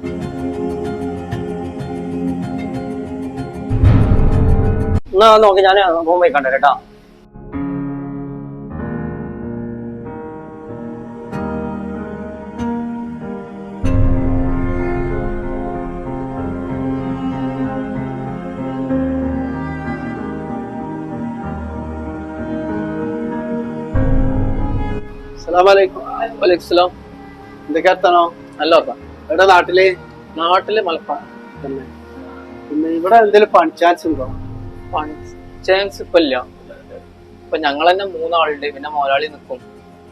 എന്നാ നോക്കി ഞാൻ റൂം പോയി കണ്ടേ കേട്ടാ. എന്തൊക്കെ എത്തണോ? അല്ലോ ഇവിടെ നാട്ടില് മലപ്പുറം തന്നെ. പിന്നെ ഇവിടെ എന്തെങ്കിലും പണി ചാൻസ് ഉണ്ടോ? ചാൻസ് ഇപ്പൊ ഇല്ല. ഇപ്പൊ ഞങ്ങൾ തന്നെ 3 ആളുണ്ട്. പിന്നെ മുതലാളി നിൽക്കും.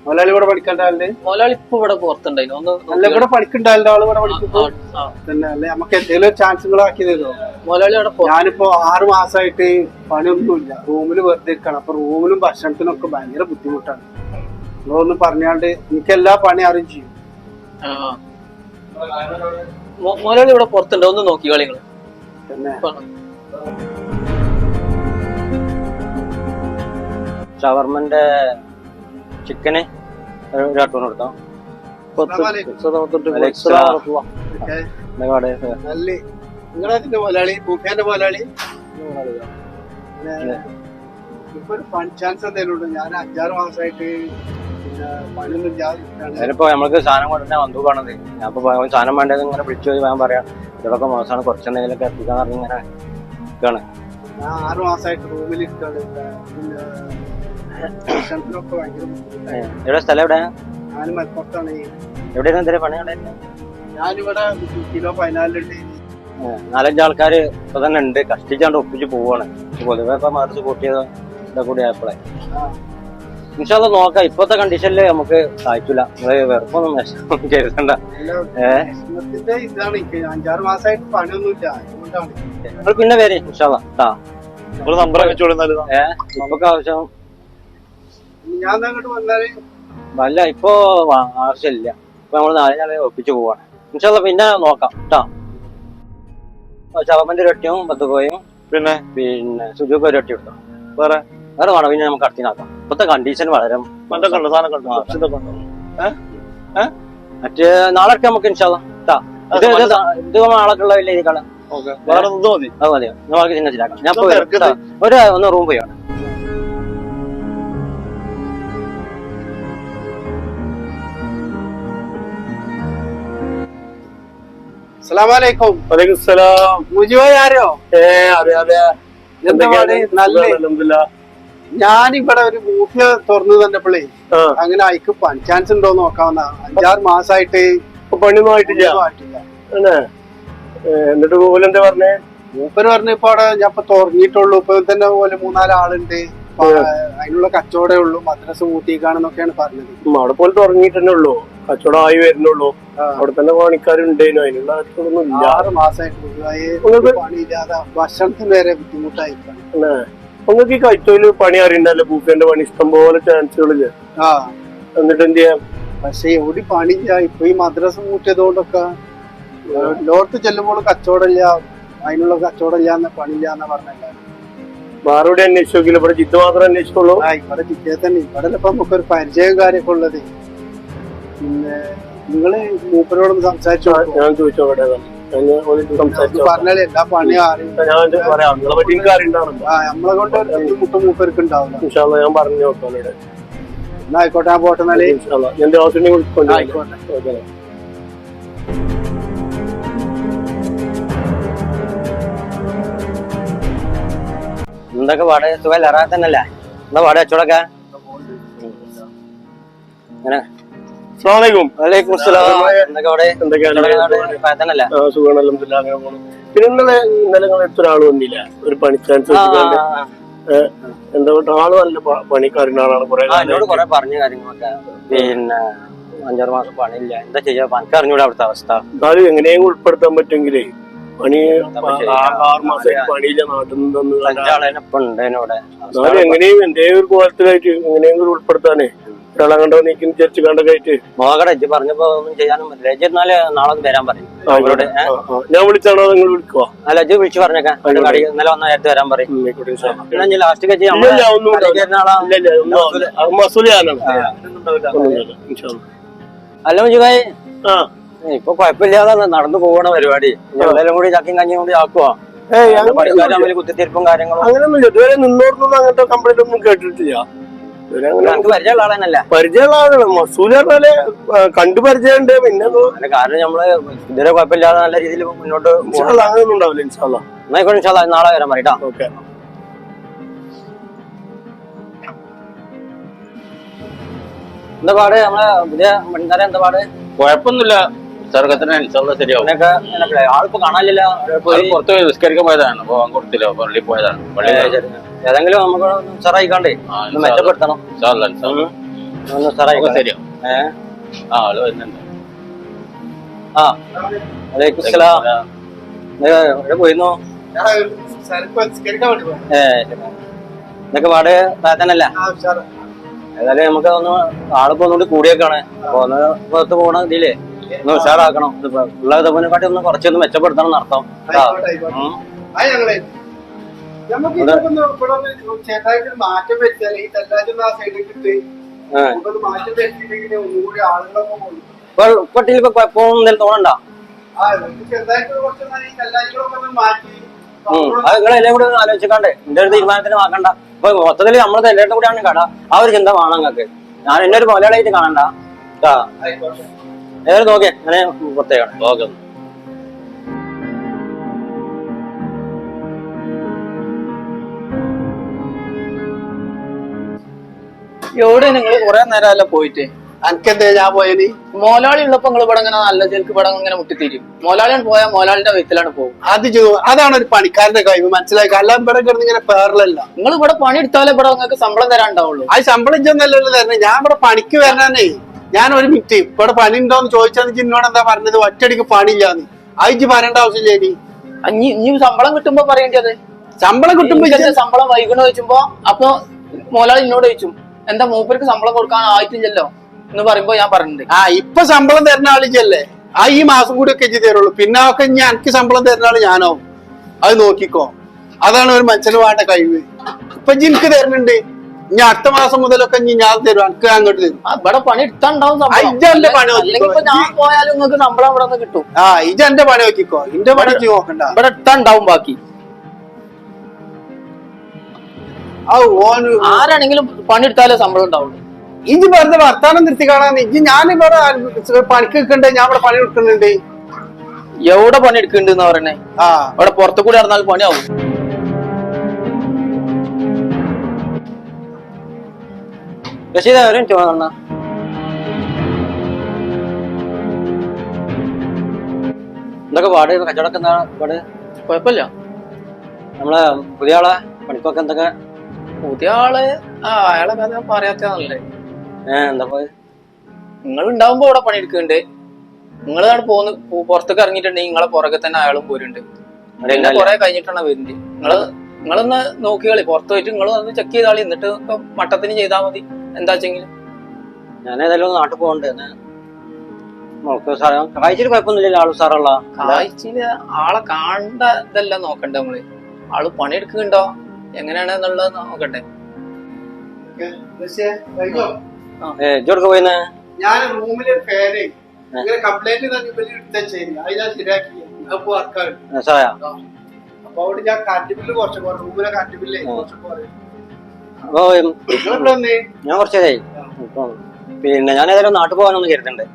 മുതലാളി ഇവിടെ പഠിക്കേണ്ട ആളുണ്ട്. മുതലാളി ഇപ്പൊ ഇവിടെ പുറത്തുണ്ടായിരുന്നു. അല്ല ഇവിടെ പഠിക്കേണ്ട ആളുടെ ആള് ഇവിടെ പഠിക്കുമ്പോ തന്നെ അല്ലെ നമുക്ക് എന്തെങ്കിലും ചാൻസുകൾ ആക്കി തരുമോ? മുതലാളി അവിടെ ഞാനിപ്പോ 6 മാസമായിട്ട് പണിയൊന്നുമില്ല. റൂമിൽ വെറുതെ ഇരിക്കണം. അപ്പൊ റൂമിലും ഭക്ഷണത്തിനൊക്കെ ഭയങ്കര ബുദ്ധിമുട്ടാണ്. നിങ്ങളൊന്നും പറഞ്ഞാണ്ട് എനിക്ക് എല്ലാ പണി അറിയും ചെയ്യും. മുതലാളി ഇവിടെ പുറത്തുണ്ട്. ഒന്ന് നോക്കി കളികള് തന്നെ. ഷവർമന്റെ ചിക്കന് ഒരു കാർട്ടൂൺ കൊടുത്തോ. നിങ്ങളതിന്റെ മുതലാളി കൂക്കാന്റെ മുതലാളി ഇപ്പൊ ഒരു ഫൺ ചാൻസ് എന്തെങ്കിലും ഉണ്ടോ? ഞാൻ 5-6 മാസമായിട്ട് ഞാനിപ്പോ നമ്മൾക്ക് സാധനം കൊണ്ടുതന്നെ വന്നു കാണുന്നത്. ഞാൻ ഇപ്പൊ സാധനം വേണ്ടത് ഇങ്ങനെ വിളിച്ചു പോയി ഞാൻ പറയാം ഇതൊക്കെ മോശമാണ്, കുറച്ചെന്തെങ്കിലൊക്കെ എത്തിക്കാന്ന് പറഞ്ഞ് ഇങ്ങനെ നിൽക്കാണ്. ഞാൻ 6 മാസമായിട്ട് റൂമിൽ ഇരിക്കാണ്. എവിടെ സ്ഥലം എവിടെ? ഞാൻ മലപ്പുറത്താണ്. എവിടെയാണ് എന്തെങ്കിലും പണി? ഞാനിവിടെ കിലോ 14 4-5 ആൾക്കാര് ഇപ്പൊ തന്നെ ഉണ്ട്. കഷ്ടിച്ചാണ്ട് ഒപ്പിച്ച് പോവാണ്. പൊതുവെ ഇപ്പൊ മാർച്ച് കൂട്ടിയത് ഇതൊക്കെ കൂടി ആയപ്പോഴേ ഇൻഷാല്ലാ നോക്കാം. ഇപ്പോഴത്തെ കണ്ടീഷനിൽ നമുക്ക് സാധിക്കില്ല. നിങ്ങള് വെറുപ്പൊന്നും കരുതണ്ട. ഇതാണ് 5-6 മാസമായിട്ട് പണിയൊന്നുമില്ല, അതുകൊണ്ടാണ്. നിങ്ങൾ പിന്നെ വരെ ഇൻഷാല്ലാ ട്ടാ. നമ്പർ വെച്ചോളുന്നാലും ഇപ്പൊക്കെ ആവശ്യം ഞാൻ അങ്ങോട്ട് വന്നാല് അല്ല, ഇപ്പൊ ആവശ്യമില്ല. ഇപ്പൊ നമ്മള് 4 നാളെ ഒപ്പിച്ചു പോവാണ്. ഇൻഷാല്ലാ പിന്നെ നോക്കാം ട്ടാ. ചവപ്പന്റെ ഒരു ഒറ്റയും 10 കോയും പിന്നെ സുജുക്ക് ഒരു ഒറ്റ എടുത്തോ. വേറെ വേണം. പിന്നെ നമുക്ക് അടുത്തിനാക്കാം. ഇപ്പത്തെ കണ്ടീഷൻ വളരെ മറ്റേ നാളെ നമുക്ക് ഇൻഷാല്ലാ ട്ടാ. ഇത് നാളൊക്കെ ഉള്ള വലിയ രീതികളാണ്. വേറെ മതി. അത് മതിയോ? നമുക്ക് ചിഹ്നത്തിലാക്കാം. ഞാൻ ഒന്ന് റൂം പോയാണ്. അസ്സലാമലൈക്കും. വലൈക്കും സലാം. മുജുവായി ആരോ? അറിയാതെ ഞാനിവിടെ ഒരു ബൂത്ത് തുറന്നു തന്നപ്പോഴേ അങ്ങനെ അയക്ക് പണി ചാൻസ് ഉണ്ടോ നോക്കാവുന്ന. 5-6 മാസമായിട്ട് പണിയൊന്നും ആയിട്ടില്ല. എന്നിട്ട് പോലെ എന്താ പറഞ്ഞേ? മൂപ്പര് പറഞ്ഞ ഇപ്പൊ അവിടെ ഞാൻ ഇപ്പൊ തുറന്നിട്ടുള്ളൂ. ഇപ്പൊ തന്നെ പോലെ 3-4 ആളുണ്ട്. അതിനുള്ള കച്ചവടേ ഉള്ളൂ. മദ്രസ കൂട്ടിക്കാണെന്നൊക്കെയാണ് പറഞ്ഞത്. അവിടെ പോലെ തുടങ്ങിയിട്ടേ ഉള്ളൂ. കച്ചവടം ആയി വരുന്നുള്ളൂ. അവിടെ തന്നെ പണിക്കാരുണ്ടേനു. അതിനുള്ള കച്ചവടമൊന്നും ഇല്ല. 6 മാസമായിട്ട് പണിയില്ലാതെ ഭക്ഷണത്തിന് വരെ ബുദ്ധിമുട്ടായിരിക്കണം. നിങ്ങൾക്ക് ഈ കൈത്തൊഴില് പണി അറിയണ്ടല്ലോ. ബൂഫിന്റെ പണി ഇഷ്ടം പോലെ ചാൻസുകളില്ല. എന്നിട്ട് എന്ത് ചെയ്യാം? പക്ഷെ എവിടെ പണിയില്ല. ഇപ്പൊ ഈ മദ്രസ കൂട്ടിയതുകൊണ്ടൊക്കെ ലോകത്ത് ചെല്ലുമ്പോൾ കച്ചവടമില്ല. അതിനുള്ള കച്ചവടമില്ല, പണിയില്ലാന്ന പറഞ്ഞല്ല. വേറെ അന്വേഷിച്ചു നോക്കില്ല. ഇവിടെ ജിദ്ദ മാത്രം അന്വേഷിച്ചുള്ളൂ. ഇവിടെ ജിദ്ദയിൽ തന്നെ. ഇവിടെ ഇപ്പൊ നമുക്കൊരു പരിചയം കാര്യമൊക്കെ ഉള്ളത്. പിന്നെ നിങ്ങള് മൂപ്പരോടൊന്ന് സംസാരിച്ചോ. ഞാൻ ചോദിച്ചോട്ടെ. പറഞ്ഞാലേ എല്ലാ പണിയും അറിയാം. നമ്മളെ കൊണ്ട് മുട്ടും മൂപ്പർക്ക് ഉണ്ടാവില്ല. ഞാൻ പറഞ്ഞു നോക്കാം. എന്നാ ആയിക്കോട്ടെ, ഞാൻ പോട്ടെ. എന്നാലേ എന്റെ ഹോസ്റ്റലിൽ ആയിക്കോട്ടെ. എന്തൊക്കെ പാടെ സുഖം അറിയാൻ തന്നെയല്ലേ? എന്താ പാടെ അച്ചോടൊക്കെ? അങ്ങനെ പിന്നെ ഇന്നലെ ഒരാൾ വന്നില്ല. ഒരു പണിക്കാരൻ എന്താ ആള് നല്ല പണിക്കാരൻ്റെ ആളാണ്. എന്നോട് കുറെ പറഞ്ഞ കാര്യങ്ങളൊക്കെ. പിന്നെ 5-6 മാസം പണിയില്ല, എന്താ ചെയ്യാ? പണിക്കറിഞ്ഞൂടെ അവിടുത്തെ അവസ്ഥ? എന്നാലും എങ്ങനെയും ഉൾപ്പെടുത്താൻ പറ്റുമെങ്കിലേ പണി 6 മാസമായിട്ട് പണിയില്ല. നാട്ടിൽ നിന്ന് 5 ആളെനൊപ്പം ഉണ്ട് എന്നോടെ. എങ്ങനെയും എന്തേ ഒരു കോലത്തിലായിട്ട് എങ്ങനെയെങ്കിലും ഉൾപ്പെടുത്താനേ ഒരാളെ കണ്ടോ നീക്കും വിചാരിച്ചു കണ്ടൊക്കെ ആയിട്ട് നോക്കട്ടെ. ഇജ്ജ് പറഞ്ഞപ്പോ ഒന്നും ചെയ്യാനും പറ്റില്ല. ഇജ്ജ് എന്നാല് നാളെ വരാൻ പറയും. ഞാൻ വിളിച്ചാണോ നിങ്ങൾ വിളിക്കുവാ? അല്ല, ഇജ്ജ് വിളിച്ചു പറഞ്ഞേക്കാം. ഇന്നലെ വന്ന നേരത്തെ വരാൻ പറയും. പിന്നെ ലാസ്റ്റ് അല്ല മുജുബായി, ഇപ്പൊ കുഴപ്പമില്ലാതെ നടന്നു പോകണ പരിപാടി. എല്ലാം കൂടി ചക്കിയും കഞ്ഞിയും കൂടി ആക്കുവാ. തമ്മിൽ കുത്തിത്തിരിപ്പും കാര്യങ്ങളും അങ്ങനെയൊന്നുമില്ല. ഇതുവരെ നിന്നോർന്നൊന്നും അങ്ങനത്തെ കംപ്ലൈന്റ് ഒന്നും കേട്ടിട്ടില്ല. പരിചയമുള്ള ആളെന്നല്ല. പരിചയമുള്ള ആളാണ്. മസൂല് പറഞ്ഞാല് കണ്ടു പരിചയമുണ്ട്. പിന്നെ കാരണം നമ്മള് ഇതുവരെ കുഴപ്പമില്ലാതെ നല്ല രീതിയിൽ മുന്നോട്ട് അങ്ങനെയൊന്നും ഉണ്ടാവില്ല. ഇൻഷാല്ലാ എന്നായിക്കോട്ടെ. ഇൻഷാല്ലാ നാളെ വരാൻ പറയട്ടാ. ഓക്കെ. എന്താ പാട്? നമ്മളെ പുതിയ പണിക്കാരെ എന്താ പാട്? കുഴപ്പമൊന്നുമില്ല. ചെറുക്കത്തിന് ശരിയാവും. ആളിപ്പോ കാണാനില്ല. പുറത്ത് നിസ്കരിക്കാൻ പോയതാണ്. പോകാൻ കൊടുത്തില്ല. പള്ളിയിൽ പോയതാണ്. ഏതെങ്കിലും നമുക്ക് ഉഷാറായിക്കാണ്ടേ മെച്ചപ്പെടുത്തണം. ഒന്ന് ഉഷാറായിക്കോ. ശരിയാവും. ആള് വരുന്നുണ്ട്. വലൈക്കും സലാം. എവിടെ പോയിരുന്നു? ഇതൊക്കെ പാട് താത്തനല്ല. ഏതായാലും നമുക്ക് ഒന്ന് ആളിപ്പോ ഒന്നുകൂടി കൂടിയേക്കാണ്. അപ്പൊ ഒന്ന് പുറത്ത് പോകണ ഇതിലേ ഒന്ന് ഉഷാറാക്കണം. ഉള്ള ഇതേക്കാട്ടി ഒന്ന് കുറച്ചൊന്ന് മെച്ചപ്പെടുത്തണം നടത്താം. മാറ്റം വരുത്തിയാൽ ഈ തല്ലാജൊന്ന് ആ സൈഡിൽ കിട്ടി മാറ്റം വരുത്തിയില്ലെങ്കിൽ ഒന്നുകൂടി ആളുകളൊക്കെ കൊട്ടിയിൽ ഇപ്പൊ കുഴപ്പമൊന്നും തോന്നണ്ട. ചെറുതായിട്ട് കുറച്ച് ഈ തല്ലാജുകളൊക്കെ ഒന്ന് മാറ്റി അത് നിങ്ങളെല്ലാം കൂടി ആലോചിക്കാണ്ട് എന്റെ ഒരു തീരുമാനത്തിന് ആക്കണ്ട. ഇപ്പൊ മൊത്തത്തില് നമ്മളത് എല്ലായിട്ടും കൂടിയാണ് കട. ആ ഒരു ചിന്ത വേണം നിങ്ങൾക്ക്. ഞാൻ എന്നെ ഒരു മുതലാളിയായിട്ട് കാണണ്ട. ഏതായാലും നോക്കിയേ അങ്ങനെ പുറത്തേക്കാണ്. ഓക്കെ. എവിടെ നിങ്ങൾ കുറെ നേരമല്ല പോയിട്ട്? അനക്കെന്തേ ഞാൻ പോയനി? മോലാളി ഉള്ളപ്പോ നിങ്ങൾ ഇവിടെ ഇങ്ങനെ നല്ല ചെലക്ക് ഇവിടെ ഇങ്ങനെ മുട്ടിത്തിരിയും. മോലാളിയാണ് പോയാൽ മോലാളിന്റെ വയറ്റിലാണ് പോകും. അതാണ് ഒരു പണിക്കാരന്റെ കഴിവ്, മനസ്സിലാക്കി. അല്ലാതെ ഇവിടെ കിടന്ന് ഇങ്ങനെ പേറലല്ല. നിങ്ങൾ ഇവിടെ പണി എടുത്താലേ ഇവിടെ നിങ്ങൾക്ക് ശമ്പളം തരാൻ ഉണ്ടാവുള്ളൂ. അത് ശമ്പളം ചെന്നല്ലോ തരണേ. ഞാൻ ഇവിടെ പണിക്ക് വരണേ. ഞാൻ ഒരു മിനിറ്റ് ഇവിടെ പണി ഉണ്ടോന്ന് ചോദിച്ചാൽ എന്നോട് എന്താ പറഞ്ഞത്? ഒറ്റടിക്ക് പണിയില്ലാന്ന്. അയച്ച് പറയേണ്ട ആവശ്യമില്ല. ഇനി ശമ്പളം കിട്ടുമ്പോ പറയേണ്ടത്. ശമ്പളം കിട്ടുമ്പോ ശമ്പളം വൈകണ ചോദിച്ചുമ്പോ അപ്പൊ മോലാളി എന്നോട് ചോദിച്ചു എന്താ മൂപ്പർക്ക് ശമ്പളം കൊടുക്കാൻ ആയിട്ടില്ലല്ലോ എന്ന് പറയുമ്പോ ഞാൻ പറഞ്ഞിട്ടുണ്ട്. ഇപ്പൊ ശമ്പളം തരുന്ന ആളിച്ചല്ലേ. ഈ മാസം കൂടി ഒക്കെ ഇജ്ജ് തരുള്ളൂ. പിന്നെ ഒക്കെ ഇനി എനിക്ക് ശമ്പളം തരുന്ന ആള് ഞാനാവും. അത് നോക്കിക്കോ. അതാണ് ഒരു മനുഷ്യന് വേണ്ട കഴിവ്. ഇപ്പൊ എനിക്ക് തരുന്നുണ്ട്. ഇനി അടുത്ത മാസം മുതലൊക്കെ ഇനി ഞാൻ തരും. എനിക്ക് അങ്ങോട്ട് തരും. ഇവിടെ പണി എടുത്താണ്ടാവും. ഇജന്റെ പണി അല്ലെങ്കിൽ ഇപ്പൊ ഞാൻ പോയാലും നിങ്ങൾക്ക് ശമ്പളം ഇവിടെ നിന്ന് കിട്ടും. ഇജന്റെ പണി നോക്കിക്കോ. ഇന്റെ പണി നോക്കണ്ട. ഇവിടെ എടുത്താണ്ടാവും ബാക്കി. ആരാണെങ്കിലും പണിയെടുത്താലേ ശമ്പളം ഉണ്ടാവുള്ളൂ. ഇജ്ജ് വെറുതെ വർത്താനം നിർത്തി കാണാൻ. ഇജ്ജ് ഞാനിവിടെ പണിക്ക് നിൽക്കണ്ടേ? ഞാൻ ഇവിടെ പണി എടുക്കുന്നുണ്ട്. എവിടെ പണി എടുക്കുന്നുണ്ട് പറയണേ? ഇവിടെ പുറത്തു കൂടി നടന്നാൽ പണിയാവും. റഷീദ ഒരു മിനിറ്റ് വന്ന എന്തൊക്കെ പാട് കച്ചവടമൊക്കെ എന്താ പാട്? കുഴപ്പമില്ല. നമ്മളെ പുതിയ ആളെ പണിക്കൊക്കെ എന്തൊക്കെ? പുതിയ ആള് അയാളെ കഥ പറയാത്തല്ലേ. എന്താ പോയത്? നിങ്ങൾ ഉണ്ടാവുമ്പോ ഇവിടെ പണിയെടുക്കുന്നുണ്ട്. നിങ്ങളാണ് പുറത്തേക്ക് ഇറങ്ങിയിട്ടുണ്ടെങ്കിൽ നിങ്ങളെ പുറകെ തന്നെ അയാളും പോരുന്നുണ്ട്. പിന്നെ കുറെ കഴിഞ്ഞിട്ടാണ് വരുന്നത്. നിങ്ങളൊന്ന് നോക്കിയാളി. പുറത്ത് പോയിട്ട് നിങ്ങൾ ഒന്ന് ചെക്ക് ചെയ്താളി. എന്നിട്ട് മട്ടത്തിന് ചെയ്താൽ മതി. എന്താ വെച്ചെങ്കിലും ഞാൻ ഏതായാലും നാട്ടിൽ പോകണ്ടേ. കാഴ്ചയിൽ കുഴപ്പമൊന്നുമില്ല. ആള് സാറുള്ള കാഴ്ചയില് ആളെ കാണേണ്ട ഇതെല്ലാം നോക്കണ്ടേ നമ്മള്. ആള് പണിയെടുക്കുന്നുണ്ടോ എങ്ങനെയാണ് എന്നുള്ളത് നോക്കട്ടെ. ഇജോടൊക്കെ പോയിന്ന്? ഞാൻ റൂമിലെ ഫാന് കംപ്ലൈന്റ് ശരിയാക്കി. അപ്പൊ അവിടെ ഞാൻ കറണ്ട് ബില്ല് കുറച്ച് റൂമിലെ കറണ്ട് ബില്ല് ഞാൻ കുറച്ചേരായി. പിന്നെ ഞാൻ ഏതായാലും നാട്ടിൽ പോകാനൊന്നും കരുതണ്ടേ.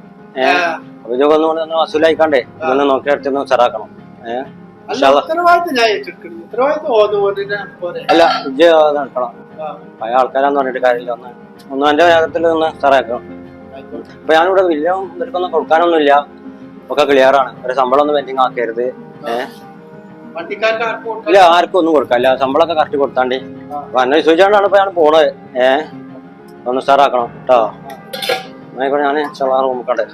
അപ്പൊ ഇതൊക്കെ ഒന്ന് വസൂലായിക്കാണ്ടേ ഇതൊന്ന് നോക്കി അടുത്തൊന്ന് ഉഷാറാക്കണം. അല്ല ഇജ്ജ് നടക്കണം. പഴയ ആൾക്കാരാന്ന് പറഞ്ഞിട്ട് കാര്യമില്ല. ഒന്നും എന്റെ വേഗത്തിൽ ഒന്ന് ഉഷാറാക്കണം. ഇപ്പൊ ഞാനിവിടെ വലിയ ഇവർക്കൊന്നും കൊടുക്കാനൊന്നുമില്ല. ഒക്കെ ക്ലിയറാണ്. ഒരു ശമ്പളം ഒന്നും പെൻഡിങ് ആക്കരുത്. ഇല്ല ആർക്കും ഒന്നും കൊടുക്കാല്ല. ശമ്പളമൊക്കെ കറക്റ്റ് കൊടുത്താണ്ടി. അപ്പൊ എന്നെ വിശ്വസിച്ചാണ്ടാണ് ഇപ്പൊ ഞാൻ പോണത്. ഒന്ന് ഉഷാറാക്കണം കേട്ടോ. ആയിക്കോട്ടെ. ഞാൻ റൂമിൽ കണ്ടേ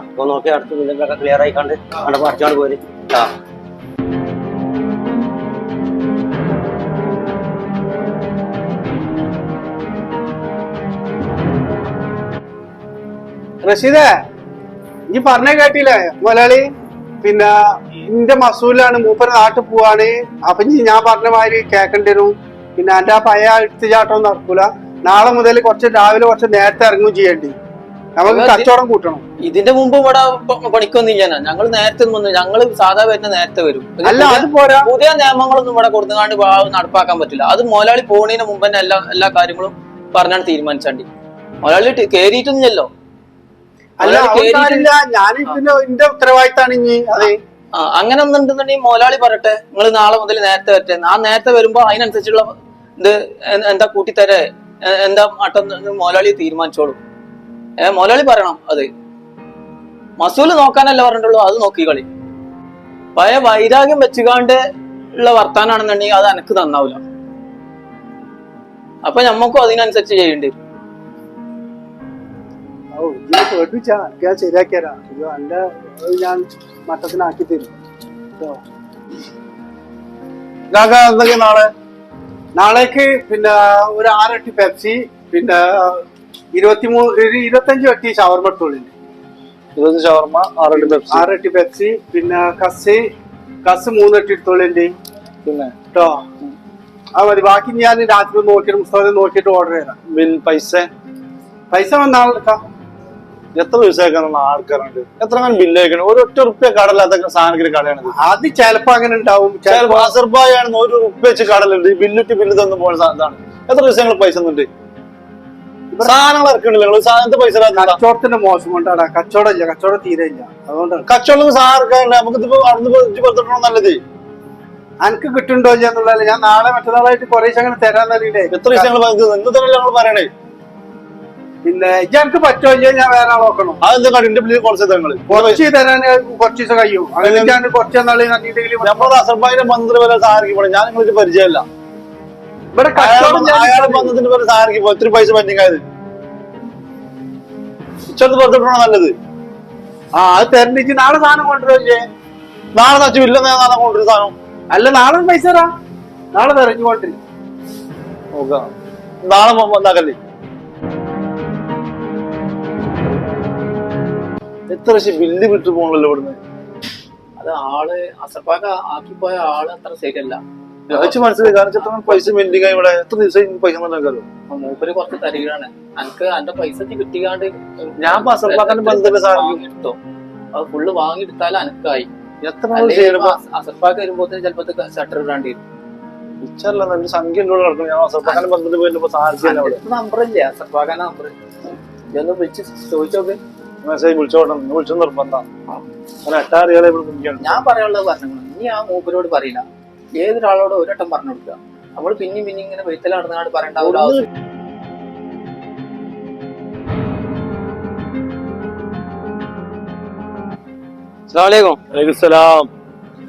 അപ്പൊ നോക്കി അടുത്ത് ബില്ലിലൊക്കെ ക്ലിയർ ആയിക്കാണ്ട് അവിടെ പഠിച്ചോണ്ട് പോര് കേട്ടോ. റഷീദേ, ഇനി പറഞ്ഞ കേട്ടില്ലേ മുതലാളി? പിന്നെ എന്റെ മസൂലാണ്. മൂപ്പര് നാട്ടിൽ പോവാണ്. അപ്പൊ ഞാൻ പറഞ്ഞ മാതിരി കേക്കേണ്ടി വരും. പിന്നെ എന്റെ ആ പഴയ എടുത്തുചാട്ടം നടക്കൂല. നാളെ മുതൽ രാവിലെ കുറച്ച് നേരത്തെ ഇറങ്ങുകയും ചെയ്യേണ്ടി. നമുക്ക് കച്ചവടം കൂട്ടണം. ഇതിന്റെ മുമ്പ് ഇവിടെ പണിക്കൊന്നുമില്ല. ഞങ്ങൾ നേരത്തെ ഞങ്ങൾ സാധാ വരുന്ന നേരത്തെ വരും. അല്ല അത് പോരാ. പുതിയ നിയമങ്ങളൊന്നും ഇവിടെ കൊടുത്തുകാണ്ട് നടപ്പാക്കാൻ പറ്റില്ല. അത് മുതലാളി പോണതിന് മുമ്പ് തന്നെ എല്ലാ കാര്യങ്ങളും പറഞ്ഞാണ് തീരുമാനിച്ചാണ്ടി. മുതലാളി കേറിയിട്ടൊന്നുമല്ലോ. അല്ല ഞാൻ എന്റെ ഉത്തരവാദിത്താണ് ഇനി. അതെ അങ്ങനെ ഒന്നുണ്ടെന്നുണ്ടെങ്കിൽ മുതലാളി പറയട്ടെ നിങ്ങൾ നാളെ മുതൽ നേരത്തെ വരട്ടെ. ആ നേരത്തെ വരുമ്പോ അതിനനുസരിച്ചുള്ള ഇത് എന്താ കൂട്ടിത്തരേ എന്താ മട്ടം മുതലാളി തീരുമാനിച്ചോളൂ. മുതലാളി പറയണം. അത് മസൂല് നോക്കാനല്ല പറഞ്ഞിട്ടുള്ളൂ. അത് നോക്കിക്കളി. പഴയ വൈരാഗ്യം വെച്ചുകാണ്ട് ഉള്ള വർത്താനാണെന്നുണ്ടെങ്കിൽ അത് എനക്ക് നന്നാവില്ല. അപ്പൊ ഞമ്മക്കും അതിനനുസരിച്ച് ചെയ്യേണ്ടി വരും. ശരിയാക്കിയാ എന്റെ ഞാൻ മട്ടത്തിനാക്കി തരും. നാളേക്ക് പിന്നെ ഒരു 6 എട്ടി പെപ്സി, പിന്നെ 25 എട്ടി ഷവർമ എടുത്തോളിണ്ട്. 20 ഷവർമ, 6 എട്ടി പെപ്സി, പിന്നെ കസ് 3 എട്ടി എടുത്തോളിണ്ട്. പിന്നെ കേട്ടോ അത് മതി. ബാക്കി ഞാൻ രാത്രി നോക്കിയിട്ട് പുസ്തകം നോക്കിയിട്ട് ഓർഡർ ചെയ്താം. പൈസ വന്നാളെടുക്കാം. എത്ര ദിവസമാക്കാനുള്ള ആൾക്കാരുണ്ട്? എത്ര ബില്ല് അയക്കണം? ഒരു ഒറ്റ റുപ്യ കടലാത്ത സാധനത്തിന് കടയാണിത്. അത് ചിലപ്പോ അങ്ങനെ ഉണ്ടാവും. അസർബായാണ് 1 റുപ്യ വെച്ച് കടലുണ്ട്. ബില്ലിട്ട് ബില്ല് തന്നു പോകുന്ന ഇതാണ്. എത്ര ദിവസങ്ങൾ പൈസ ഒന്നുണ്ട്? സാധനങ്ങൾ ഇറക്കണില്ല. സാധനത്തെ പൈസ കച്ചവടത്തിന്റെ മോശം കൊണ്ടാണ്. കച്ചവടം ഇല്ല. കച്ചവടം തീരെ ഇല്ല. അതുകൊണ്ടാണ് കച്ചവടം സാധനം നമുക്കിപ്പോ അവിടുന്ന് പുറത്തിട്ടോ നല്ലത്. എനിക്ക് കിട്ടുന്നുണ്ടോ എന്നുള്ളതല്ല. ഞാൻ നാളെ മറ്റന്നാളായിട്ട് കുറേശ്ശെ അങ്ങനെ തരാൻ തന്നെയല്ലേ. എത്ര ദിവസങ്ങൾ എന്ത് തന്നെ ഞങ്ങൾ പറയണേ? പിന്നെ എനിക്ക് പറ്റുമോ ഇല്ലേ ഞാൻ വേറെ ആളെ നോക്കണം. അതെന്താ കടി എന്റെ ബില്ല് കുറച്ച് നിങ്ങള് കുറച്ച് തരാൻ കുറച്ച് ദിവസം കഴിയും. അങ്ങനെ ഞാൻ കുറച്ച് നാളെ നട്ടിട്ടെങ്കിലും നമ്മളെ അസർബായിന്റെ ബന്ധത്തിന് പോലെ സഹായിക്കും പോണേ. ഞാൻ നിങ്ങൾക്ക് പരിചയമല്ല. ഇവിടെ കച്ചവടം അയാളെ ബന്ധത്തിന് പോലെ സഹായിക്കും പോ. ഇത്തിരി പൈസ പെൻഡിങ് ആയത് ഉച്ചത്ത് പുറത്തിട്ടാണോ നല്ലത്? അത് തരണ്ടിച്ച് നാളെ സാധനം കൊണ്ടുവരില്ലേ? നാളെ നച്ചു ഇല്ല നാളെ കൊണ്ടുവരും സാധനം. അല്ല നാളെ പൈസ തരാം. നാളെ തെരഞ്ഞു കൊണ്ടിരിക്കും. നോക്കാം നാളെ വന്നാക്കല്ലേ. എത്ര ബില്ല് വിട്ടു പോകണല്ലോ ഇവിടുന്ന്. അത് ആള് അസർപ്പാക്ക ആക്കിപ്പോയ ആള് അത്ര ശരിയല്ല. മനസ്സിലായി. കാരണം എത്ര പൈസ പെൻഡിങ് ആയി ഇവിടെ. എത്ര ദിവസം പൈസ ഉണ്ടാക്കാലോ. മൂപ്പര് കുറച്ച് തരികയാണ്. എനിക്ക് എന്റെ പൈസ കിട്ടിക്കാണ്ട് ഞാൻ അസർപ്പാക്കാന്റെ ബന്ധത്തിന്റെ സാധനം എടുത്തോ. അത് ഫുള്ള് വാങ്ങിയെടുത്താലും അനക്കായി. എത്ര അസർപ്പാക്ക വരുമ്പോഴത്തേന് ചിലപ്പോ ഷട്ടർ ഇടാണ്ടി വരും. ഇച്ചല്ല സംഖ്യ കിടക്കണം. ഞാൻ അസർപ്പാക്കാന്റെ ബന്ധത്തിന് പോയപ്പോ സഹായിച്ചില്ല. നമ്പറില്ലേ അസർപ്പാക്കാന്റെ നമ്പർ? ഇതൊന്ന് വിളിച്ച് ചോദിച്ചോക്കെ. മെസ്സേജ് വിളിച്ചോട്ടെ. വിളിച്ചു നിർബന്ധം. എട്ടാറിയാലേ ഇവിടെ മുങ്ങിയാണ്. ഞാൻ പറയാനുള്ളത് പറഞ്ഞു. ഇനി ആ മൂപ്പരോട് പറയില്ല. ഏതൊരാളോട് ഒരു വട്ടം പറഞ്ഞു കൊടുക്കുക. നമ്മൾ പിന്നെയും ഇങ്ങനെ വെയ്ത്തല നടന്നാണ്ട് പറയേണ്ട ഒരു ആവശ്യം.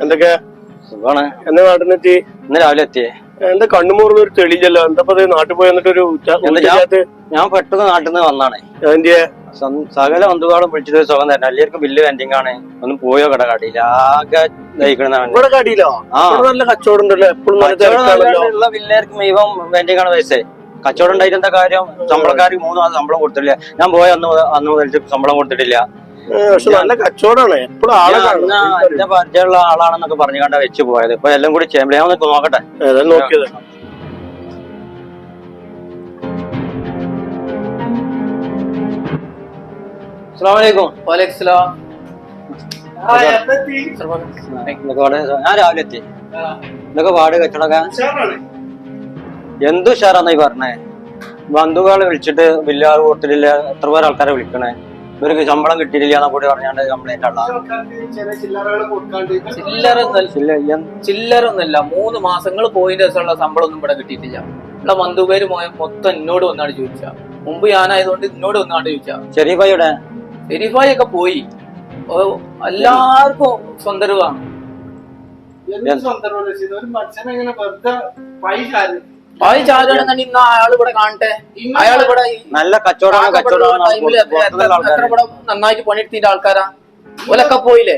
എന്തൊക്കെ സുഖാണ്. എന്റെ നാട്ടിലെത്തി? ഇന്ന് രാവിലെ എത്തിയേ. എന്റെ കണ്ണുമൂറിൽ ഒരു തെളിയില്ലല്ലോ. എന്താ നാട്ടിൽ പോയി എന്നിട്ടൊരു ഞാൻ പെട്ടെന്ന് നാട്ടിൽ നിന്ന് വന്നാണ്. അതിന്റെ സകല ബന്ധുക്കളും വിളിച്ചിട്ട് സുഖം തരണം. എല്ലാവർക്കും ബില്ല് പെൻഡിങ് ആണ്. ഒന്നും പോയോ കടകാടിയില്ല. ആകെ ഇവിടെ കടിയില്ലോ? നല്ല കച്ചവടം ഉണ്ടല്ലോ. എപ്പോഴും ഉള്ള ബില്ലുകാർക്ക് മുഴുവൻ പെൻഡിങ് ആണ് പൈസ. കച്ചവടം ഉണ്ടായിട്ട് എന്താ കാര്യം? ശമ്പളക്കാർക്ക് 3 മാസം ശമ്പളം കൊടുത്തിട്ടില്ല. ഞാൻ പോയ അന്ന് മുതൽ ശമ്പളം കൊടുത്തിട്ടില്ല. പക്ഷെ നല്ല കച്ചവടമാണ്. എപ്പോഴും എന്റെ പരിചയമുള്ള ആളാണെന്നൊക്കെ പറഞ്ഞു കണ്ട വെച്ച് പോയത്. ഇപ്പൊ എല്ലാം കൂടി ചെയ്യുമ്പോൾ ഞാൻ നോക്കട്ടെ. നോക്കിയത് അസ്സലാമലൈക്കും. വലൈക്കും സലാം. ഞാൻ രാവിലെ എത്തി. ഇതൊക്കെ പാട് കച്ചവടമൊക്കെ എന്തു ഉഷാറാന്നായി പറഞ്ഞേ. ബന്ധുക്കളെ വിളിച്ചിട്ട് ബില്ല് കൊടുത്തിട്ടില്ല. എത്ര പേര് ആൾക്കാരെ വിളിക്കണേ. ഇവർക്ക് ശമ്പളം കിട്ടിയില്ല എന്നാ കൂടി പറഞ്ഞാണ്ട് കംപ്ലൈന്റ് ഉള്ള ചില്ലറൊന്നുമില്ല. 3 മാസങ്ങൾ പോയിന്റെ ദിവസമുള്ള ശമ്പളം ഒന്നും ഇവിടെ കിട്ടിയിട്ടില്ല. ഇവിടെ ബന്ധുപേര് മൊത്തം എന്നോട് വന്നാണ് ചോദിച്ചാ. മുമ്പ് ഞാനായതുകൊണ്ട് എന്നോട് വന്നാണ്ട് ചോദിച്ചാ. ഷെരീഫായിയുടെ ഷെരീഫായി ഒക്കെ പോയി. എല്ലാവർക്കും സ്വന്തരവാണ്. പായി ചാരുകയാണെന്നുണ്ടെങ്കിൽ ഇന്ന് അയാൾ ഇവിടെ കാണട്ടെ. അയാൾ ഇവിടെ നല്ല കച്ചവടമാണ്. ഇവിടെ നന്നായിട്ട് പണിയെടുത്തിന്റെ ആൾക്കാരാ. ഓലൊക്കെ പോയില്ലേ?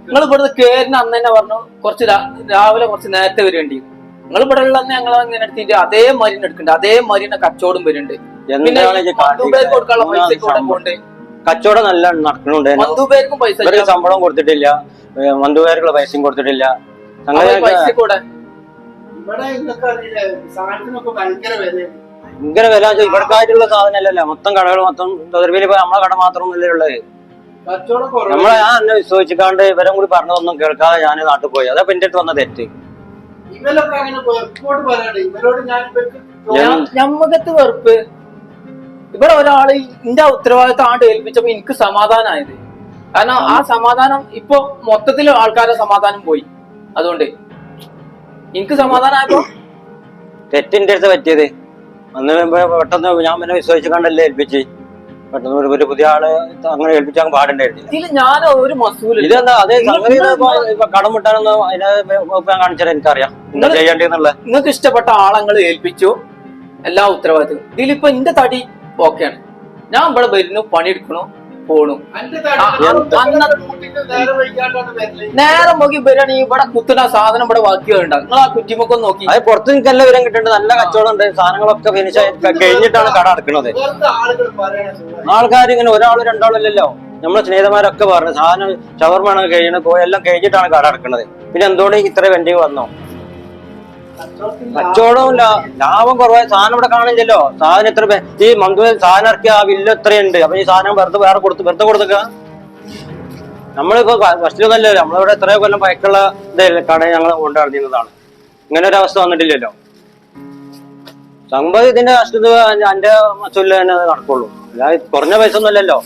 നിങ്ങൾ ഇവിടുന്ന് കേറിന് അന്ന് തന്നെ പറഞ്ഞു കുറച്ച് രാവിലെ കുറച്ച് നേരത്തെ വരേണ്ടി. നിങ്ങൾ ഇവിടെ ഉള്ള ഞങ്ങൾ അങ്ങനെ എടുത്തിട്ട് അതേ മരുന്ന് എടുക്കണ്ട്. അതേ മരുന്ന് കച്ചവടം വരുന്നുണ്ട്. പിന്നെ ബന്ധുപേർക്ക് കൊടുക്കാനുള്ള പൈസ ഇവിടെ പോണ്ട്. കച്ചവടം നല്ല നടക്കുന്നുണ്ട്. ബന്ധുപേർക്കും പൈസ ശമ്പളം കൊടുത്തിട്ടില്ല. ബന്ധുപേർക്കുള്ള പൈസയും കൊടുത്തിട്ടില്ല. പൈസ കൂടെ ഭയങ്കര വില. ഇവിടക്കായിട്ടുള്ള സാധനമല്ലല്ലോ. മൊത്തം കടകൾ മൊത്തം നമ്മളെ കട മാത്രമൊന്നുമല്ലേ ഉള്ളത്. നമ്മളെ ഞാൻ എന്നെ വിശ്വസിക്കാണ്ട് ഇവരും കൂടി പറഞ്ഞതൊന്നും കേൾക്കാതെ ഞാൻ നാട്ടിൽ പോയി. അതാ എന്റെ അടുത്ത് വന്ന തെറ്റ്. ഞമ്മകത്ത് വെറുപ്പ്. ഇവിടെ ഒരാള് ഇന്റെ ഉത്തരവാദിത്തം ആണ്ട് ഏൽപ്പിച്ചപ്പോ എനിക്ക് സമാധാനമായത്. കാരണം ആ സമാധാനം ഇപ്പൊ മൊത്തത്തിൽ ആൾക്കാരുടെ സമാധാനം പോയി. അതുകൊണ്ട് എനിക്ക് സമാധാനമായപ്പോ തെറ്റിന്റെ അടുത്ത് പറ്റിയത്. അന്ന് പെട്ടെന്ന് ഞാൻ പിന്നെ വിശ്വസിക്കാണ്ടല്ലേ ഏൽപ്പിച്ച്. പെട്ടെന്ന് ഒരു പുതിയ ആള് അങ്ങനെ ഏൽപ്പിച്ചാൽ പാടുണ്ടായിരുന്നില്ല. ഇതിൽ ഞാൻ ഒരു മസൂല് ഇതെന്താ അതേ സംഗതി കടം വിട്ടാനൊന്നും അതിനെ കാണിച്ചാൽ എനിക്കറിയാം എന്താ ചെയ്യേണ്ടതെന്നുള്ള. നിങ്ങൾക്ക് ഇഷ്ടപ്പെട്ട ആളങ്ങൾ ഏൽപ്പിച്ചു എല്ലാ ഉത്തരവാദിത്തവും. ഇതിലിപ്പോ എന്റെ തടി ഓക്കെയാണ്. ഞാൻ ഇവിടെ വരുന്നു, പണിയെടുക്കണു, പോണു. നേരം നോക്കി വരികയാണെങ്കിൽ ഇവിടെ കുത്തുന്ന സാധനം ഇവിടെ ബാക്കിയുണ്ടാവും. നിങ്ങൾ ആ കുറ്റിമുക്കം നോക്കി. അത് പുറത്ത് നിൽക്കല്ല വിവരം കിട്ടുന്നുണ്ട്. നല്ല കച്ചവടം ഉണ്ട്. സാധനങ്ങളൊക്കെ ഫിനിഷ് ആയി കഴിഞ്ഞിട്ടാണ് കട അടക്കുന്നത്. ആൾക്കാർ ഇങ്ങനെ ഒരാളും രണ്ടാളല്ലല്ലോ. നമ്മളെ സ്നേഹിതന്മാരൊക്കെ പറഞ്ഞു സാധനം ഷവർമാണ് കഴിയണത് എല്ലാം കഴിഞ്ഞിട്ടാണ് കട അടക്കുന്നത്. പിന്നെ എന്തുകൊണ്ട് ഇത്ര വെൻഡിങ് വന്നോ? കച്ചവടവും ലാഭം കുറവായ സാധനം ഇവിടെ കാണില്ലല്ലോ. സാധനം എത്ര ഈ മന്ത്രി സാധനം ഇറക്കിയ ആ ബില്ല് എത്രയുണ്ട്. അപ്പൊ ഈ സാധനം വെറുതെ കൊടുക്കുക. നമ്മളിപ്പോ ഫസ്റ്റിലൊന്നല്ലോ. നമ്മളിവിടെ എത്രയോ കൊല്ലം പഴക്കുള്ള കട ഞങ്ങൾ കൊണ്ടുനടന്നിരുന്നതാണ്. ഇങ്ങനെ ഒരു അവസ്ഥ വന്നിട്ടില്ലല്ലോ. സംഭവം ഇതിന്റെ കഷ്ടത എന്റെ മസൂലിൽ തന്നെ നടക്കുള്ളൂ. അല്ലാതെ കുറഞ്ഞ പൈസ ഒന്നും അല്ലല്ലോ.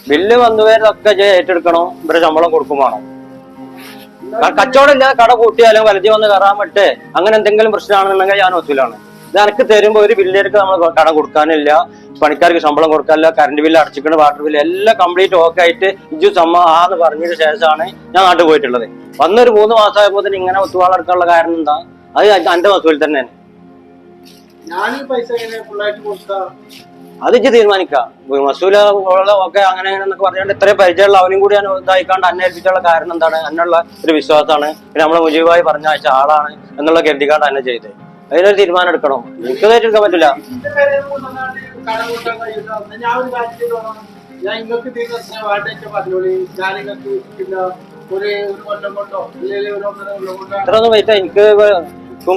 ബില്ല് വന്നുപോയതൊക്കെ ഏറ്റെടുക്കണോ. ഇവരെ ശമ്പളം കൊടുക്കും വേണം. കച്ചവടം ഇല്ലാതെ കട കൂട്ടിയാലും വലതി വന്ന് കയറാൻ പറ്റേ അങ്ങനെ എന്തെങ്കിലും പ്രശ്നമാണെന്നുണ്ടെങ്കിൽ ഞാൻ വസൂലാണ്. ഇത് എനിക്ക് തരുമ്പോ ഒരു ബില്ലേക്ക് നമ്മൾ കടം കൊടുക്കാനില്ല, പണിക്കാർക്ക് ശമ്പളം കൊടുക്കാനില്ല, കറണ്ട് ബില്ല് അടച്ചിട്ടുണ്ട്, വാട്ടർ ബില്ല് എല്ലാം കംപ്ലീറ്റ് ഓക്കെ ആയിട്ട് ഇജു ആന്ന് പറഞ്ഞതിന് ശേഷമാണ് ഞാൻ നാട്ടിൽ പോയിട്ടുള്ളത്. വന്നൊരു 3 മാസമായപ്പോ തന്നെ ഇങ്ങനെ ഒത്തുവാളെടുക്കാനുള്ള കാരണം എന്താ? അത് എന്റെ മസൂലിൽ തന്നെയാണ്. ഞാൻ ഈ പൈസ എങ്ങനെ ഫുള്ളായിട്ട് കൊടുക്കാം? അത് ഇജ്ജ് തീരുമാനിക്കാം. മസൂല ഒക്കെ അങ്ങനെ എന്നൊക്കെ പറഞ്ഞുകൊണ്ട് ഇത്രയും പരിചയമുള്ള അവനും കൂടി ഞാൻ ഇതായിക്കാണ്ട് അന്വേഷിച്ചുള്ള കാരണം എന്താണ്? എന്നുള്ള ഒരു വിശ്വാസമാണ്. പിന്നെ നമ്മളെ മുജീബായി പറഞ്ഞ അയച്ച ആളാണ് എന്നുള്ള കരുതിക്കാണ്ട് തന്നെ ചെയ്ത് അതിനൊരു തീരുമാനം എടുക്കണം. എനിക്ക് എടുക്കാൻ പറ്റില്ല. ഞാൻ ഒരു കാര്യം ചെയ്തോളാം. ഞാൻ നിങ്ങൾക്ക് തീരുന്ന വാട്ടേക്ക് പറഞ്ഞോളി. ഞാൻ നിങ്ങൾക്ക് പിന്നെ ഒരു കൊല്ലം കൊണ്ടോ അല്ലെങ്കിൽ ഒരു 1.5 കൊല്ലം കൊണ്ടോ ഇത്രയൊന്നും പറ്റാ. എനിക്ക്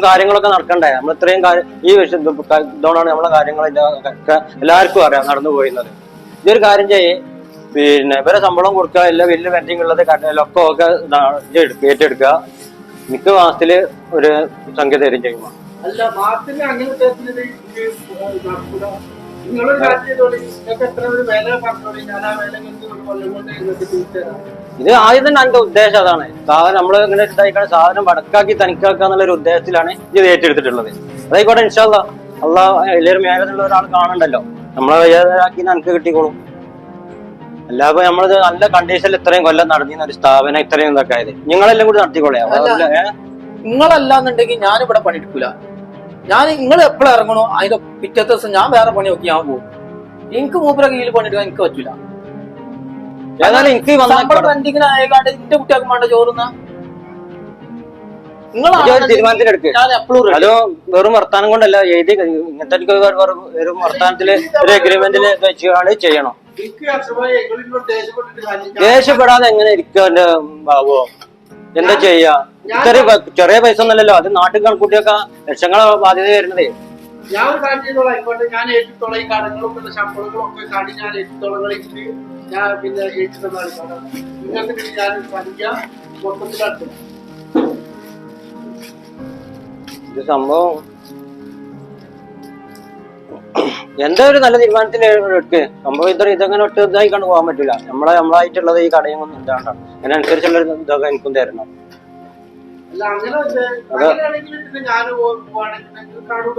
കാര്യങ്ങളൊക്കെ നടക്കണ്ടേ? നമ്മൾ ഇത്രയും ഈ ഇതുകൊണ്ടാണ് നമ്മളെ കാര്യങ്ങളൊക്കെ എല്ലാവർക്കും അറിയാം നടന്നു പോയിരുന്നത്. ഇതൊരു കാര്യം ചെയ്യേ, പിന്നെ ഇവരെ ശമ്പളം കൊടുക്കുക, എല്ലാം വലിയ പെൻഡിങ് ഉള്ളത് ഒക്കെ ഏറ്റെടുക്കുക. മിക്ക മാസത്തില് ഒരു സംഖ്യ തരും ചെയ്യുമ്പോൾ. അല്ല, മാസത്തിന് അങ്ങനെ നടക്കൂല. നിങ്ങളൊരു കാര്യം ചെയ്തോളി. നിങ്ങൾക്ക് എത്ര ഒരു വില പറഞ്ഞോളി. ഞാൻ ആ വില ഒരു കൊല്ലം കൊണ്ട് നിങ്ങൾക്ക് തിരിച്ചുതരാം. ഇത് ആദ്യം തന്നെ എന്റെ ഉദ്ദേശം അതാണ്. സാധനം നമ്മൾ ഇങ്ങനെ ഇതായിക്കാണ് സാധനം വടക്കാക്കി തനിക്കാക്കുക എന്നുള്ള ഉദ്ദേശത്തിലാണ് ഇത് ഏറ്റെടുത്തിട്ടുള്ളത്. അതായിക്കോട്ടെ, ഇൻഷാ അല്ലാഹ്. അള്ളാഹ് എല്ലാവരും മേലുള്ള ഒരാൾ കാണണ്ടല്ലോ, നമ്മളെ വയ്യാതാക്കി എനിക്ക് കിട്ടിക്കോളും. അല്ലാതെ നമ്മളിത് നല്ല കണ്ടീഷനിൽ ഇത്രയും കൊല്ലം നടന്നിരുന്ന ഒരു സ്ഥാപനം ഇത്രയും ഇതൊക്കെ ആയത് നിങ്ങളെല്ലാം കൂടി നടത്തിക്കോളേ. നിങ്ങളല്ലാന്നുണ്ടെങ്കിൽ ഞാനിവിടെ പണിയെടുക്കൂല. നിങ്ങൾ എപ്പോഴും ഇറങ്ങണോ അതിന്റെ പിറ്റത്തെ ദിവസം ഞാൻ വേറെ പണി നോക്കി ഞാൻ പോകും. എനിക്ക് മൂപ്പര കീഴിൽ പണിയെടുക്കാൻ എനിക്ക് പറ്റൂല. ഏതായാലും എനിക്ക് പെൻഡിങ്ങിന് ആയക്കാണ്ട് എന്റെ കുട്ടികൾക്ക് വേണ്ട ചോറുന്ന തീരുമാനത്തിലെടുക്ക്. അതോ വെറും വർത്താനം കൊണ്ടല്ല എഴുതി ഇങ്ങനത്തെ വെറും വർത്താനത്തില് ഒരു അഗ്രിമെന്റില് വെച്ചാണ് ചെയ്യണം. ദേഷ്യപ്പെടാതെ എങ്ങനെ ഇരിക്കുക എന്റെ ബാബു? എന്താ ചെയ്യാ? ചെറിയ പൈസ ഒന്നല്ലല്ലോ, അത് നാട്ടിൽ കണക്കൂട്ടിയൊക്കെ ലക്ഷങ്ങളെ ബാധ്യത വരുന്നതേ. ഞാൻ ഒരു കാര്യം ചെയ്തോളാം. ആയിക്കോട്ടെ, ഞാൻ ഏറ്റത്തോളം ഈ കടങ്ങളും ശമ്പളങ്ങളും ഒക്കെ കാട്ടി ഞാൻ ഏറ്റത്തോളങ്ങളിൽ ഞാൻ പിന്നെ ഏറ്റെടുത്താണ്. നിങ്ങൾക്ക് ഞാൻ പഠിക്കാം മൊത്തത്തിലാണ് ഇത് സംഭവം. എന്താ ഒരു നല്ല തീരുമാനത്തിൽ എടുക്ക്. സംഭവം ഇതങ്ങനെ ഒറ്റ ഇതായി കണ്ടു പോകാൻ പറ്റില്ല. നമ്മളായിട്ടുള്ളത് ഈ കടയും ഒന്നും ഇതാണ്ടാണ്. അതിനനുസരിച്ചുള്ള ഇതൊക്കെ എനിക്കും തരണം. അല്ല, അങ്ങനെ അങ്ങനെയാണെങ്കിൽ ഞാൻ പോവാണെങ്കിൽ കാണും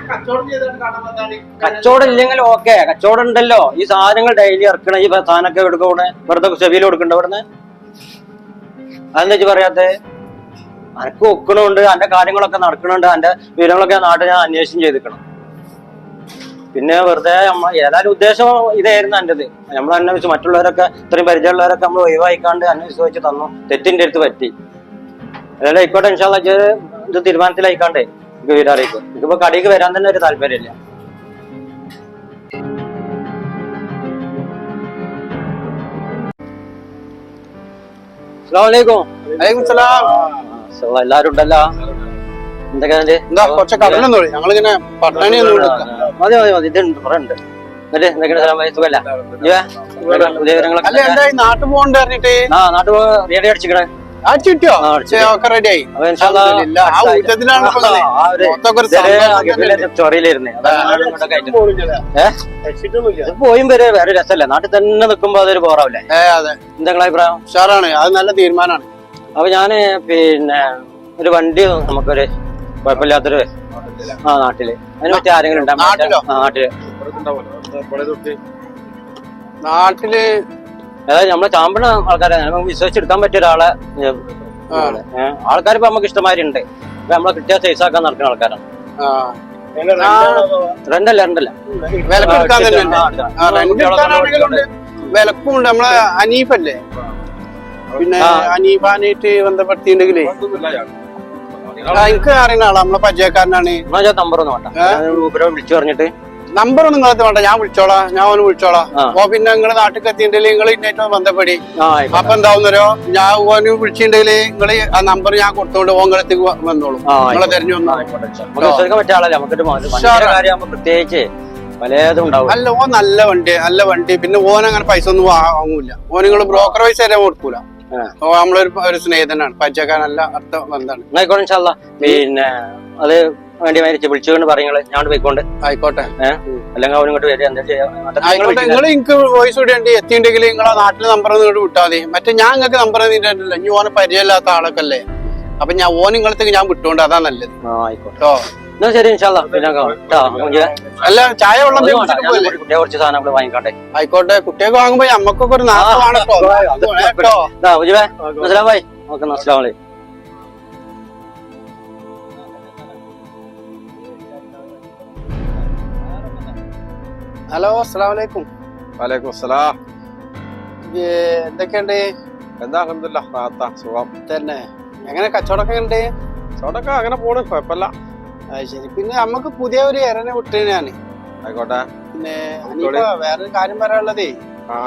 കച്ചവടം ചെയ്തിട്ട് കാണുന്നതാണ്. കച്ചവടം ഇല്ലെങ്കിൽ ഓക്കെ, കച്ചവടം ഉണ്ടല്ലോ. ഈ സാധനങ്ങൾ ഡെയിലി ഇറക്കണം. ഈ സാധനമൊക്കെ എടുക്കൂടെ വെറുതെ ചെവിയിൽ കൊടുക്കണ്ട ഇവിടുന്ന്? അതെന്താ വെച്ച് പറയാത്തെ? അനക്ക് ഒക്കണുണ്ട്, അന്റെ കാര്യങ്ങളൊക്കെ നടക്കണുണ്ട്, അന്റെ വിവരങ്ങളൊക്കെ നാട്ടിൽ ഞാൻ അന്വേഷണം ചെയ്തിക്കണം. പിന്നെ വെറുതെ ഏതായാലും ഉദ്ദേശം ഇതായിരുന്നു എന്റേത്. നമ്മൾ അന്വേഷിച്ചു, മറ്റുള്ളവരൊക്കെ ഇത്രയും പരിചയമുള്ളവരൊക്കെ നമ്മൾ ഒഴിവായിക്കാണ്ട് അന്വേഷിച്ച് വെച്ച് തന്നു. തെറ്റിന്റെ അടുത്ത് പറ്റി. അതായത് ആയിക്കോട്ടെ, ഇൻഷാ അല്ലാഹ് ഇത് തീരുമാനത്തിലായിക്കാണ്ടേ എനിക്ക് വീരറിയിക്കും. എനിക്കിപ്പോ കടയിലേക്ക് വരാൻ തന്നെ ഒരു താല്പര്യമില്ല. എല്ലാരും ഉണ്ടല്ലോ. എന്തൊക്കെ കുറച്ച് കടലൊന്നും ഞങ്ങളിങ്ങനെ പട്ടണി മതി മതി മതി. ഇതുണ്ട്, കുറെ ഉണ്ട്. സുഖല്ല? നാട്ടു പോകണ്ട പറഞ്ഞിട്ട് നാട്ടു റെഡി അടിച്ചിക്കണേ. കിട്ടിയോ? ഒക്കെ റെഡിയായി. ചൊറയിലിരുന്നേ പോയും വരെ വേറെ രസമല്ല. നാട്ടിൽ തന്നെ നിൽക്കുമ്പോ അതൊരു ബോറാവില്ലേ? എന്തെങ്കിലും അഭിപ്രായം? ഉഷാറാണ്, അത് നല്ല തീരുമാനമാണ്. അപ്പൊ ഞാന് പിന്നെ ഒരു വണ്ടി നമുക്കൊരു കുഴപ്പമില്ലാത്തൊരു നാട്ടില് അതിനെ പറ്റി ആരെങ്കിലും ഉണ്ടോ? നാട്ടില് അതായത് നമ്മളെ ചാമ്പണ ആൾക്കാരെ നമുക്ക് വിശ്വസിച്ചെടുക്കാൻ പറ്റിയ ഒരാളെ ആൾക്കാർ ഇപ്പൊ നമുക്ക് ഇഷ്ടമാതിരി ഉണ്ട്. ഇപ്പൊ നമ്മളെ കിട്ടിയ സൈസ് ആക്കാൻ നടക്കുന്ന ആൾക്കാരാണ്. രണ്ടല്ല വിലക്കുണ്ട്. നമ്മളെ അനീഫല്ലേ, പിന്നെ അനീഫാനായിട്ട് ബന്ധപ്പെടുത്തിണ്ടെങ്കിലേ എനിക്ക് അറിയുന്ന ആളാ, നമ്മളെ പരിചയക്കാരനാണ്. നമ്പർ ഒന്നും വേണ്ട, വിളിച്ചു പറഞ്ഞിട്ട് നമ്പർ ഒന്നും നിങ്ങളത് വേണ്ട, ഞാൻ വിളിച്ചോളാം. ഞാൻ ഓന് വിളിച്ചോളാം. അപ്പൊ പിന്നെ നിങ്ങള് നാട്ടിൽ എത്തിയിട്ടുണ്ടെങ്കിൽ നിങ്ങൾ ഇന്നേറ്റവും ബന്ധപ്പെടി. അപ്പൊ എന്താവുന്നോ, ഞാൻ ഓന് വിളിച്ചിട്ടുണ്ടെങ്കിൽ നിങ്ങള് ആ നമ്പർ ഞാൻ കൊടുത്തോണ്ട് ഓങ്ങളെത്തേക്ക് വന്നോളൂ. നിങ്ങളെ തെരഞ്ഞു പ്രത്യേകിച്ച് പലതും ഉണ്ടാവും. അല്ല, ഓൻ നല്ല വണ്ടി. പിന്നെ ഓൻ അങ്ങനെ പൈസ ഒന്നും വാങ്ങൂല. ഓൻ നിങ്ങൾ ബ്രോക്കർ പൈസ തരാൻ കൊടുക്കൂല. നമ്മളൊരു സ്നേഹിതനാണ്, പരിചയക്കാരനല്ല, അടുത്ത ബന്ധമാണ്. പിന്നെ അത് വേണ്ടി വിളിച്ചുകൊണ്ട് പറയുന്നത് ഞാൻ പോയിക്കൊണ്ട്. ആയിക്കോട്ടെ, അല്ലെങ്കിൽ അവനും ഇങ്ങോട്ട് വരിക. എന്താ ചെയ്യാ? നിങ്ങൾ എനിക്ക് വോയിസ് ഇടേണ്ടി എത്തിയിട്ടുണ്ടെങ്കിൽ നിങ്ങളെ നാട്ടിലെ നമ്പർ ഇങ്ങോട്ട് വിട്ടാൽ മതി. മറ്റേ ഞാൻ നിങ്ങൾക്ക് നമ്പർ തന്നിട്ടില്ല. ഇനി ഓനെ പരിചയമില്ലാത്ത ആളൊക്കെ അല്ലേ. അപ്പൊ ഞാൻ ഓൻ നിങ്ങളത്തേക്ക് ഞാൻ വിട്ടോണ്ട് അതാ നല്ലത് ആ ആയിക്കോട്ടെ കേട്ടോ. എന്നാ ശരി ഇൻഷാല്ലാ പിന്നെ കാണാം ട്ടോ. മുജീബേ, അല്ല ചായ വെള്ളം അത് എന്തെങ്കിലും വേണ്ട, കുടിച്ചിട്ട് ഞാൻ പോവല്ലേ? കുട്ടിയെ കുറച്ച് സാധനങ്ങൾ വാങ്ങിക്കട്ടെ. ആയിക്കോട്ടെ, കുട്ടിയൊക്കെ വാങ്ങുമ്പോ നമ്മക്കൊക്കെ ഒരു നാശമാണ് കേട്ടോ. അത് വേണം കേട്ടോ. മുജീബേ, അസ്സലാമു അലൈക്കും. ഓക്കെ, അസ്സലാമു അലൈക്കും. ഹലോ, അസ്സലാമു അലൈക്കും. വലൈക്കും അസ്സലാം. എന്തൊക്കെയുണ്ട് എന്താ അൽഹംദുലില്ലാ റാഹത്താ സുഖം തന്നെ? എങ്ങനെ കച്ചവടമൊക്കെ ഉണ്ട്? ചോടൊക്കെ അങ്ങനെ പോണ് കുഴപ്പമില്ല. അത് ശരി. പിന്നെ നമുക്ക് പുതിയ ഒരു എരനെ വിട്ടു ഞാന്. ആയിക്കോട്ടെ. പിന്നെ ഇനിയിപ്പോ വേറൊരു കാര്യം പറയാനുള്ളതേ, ആ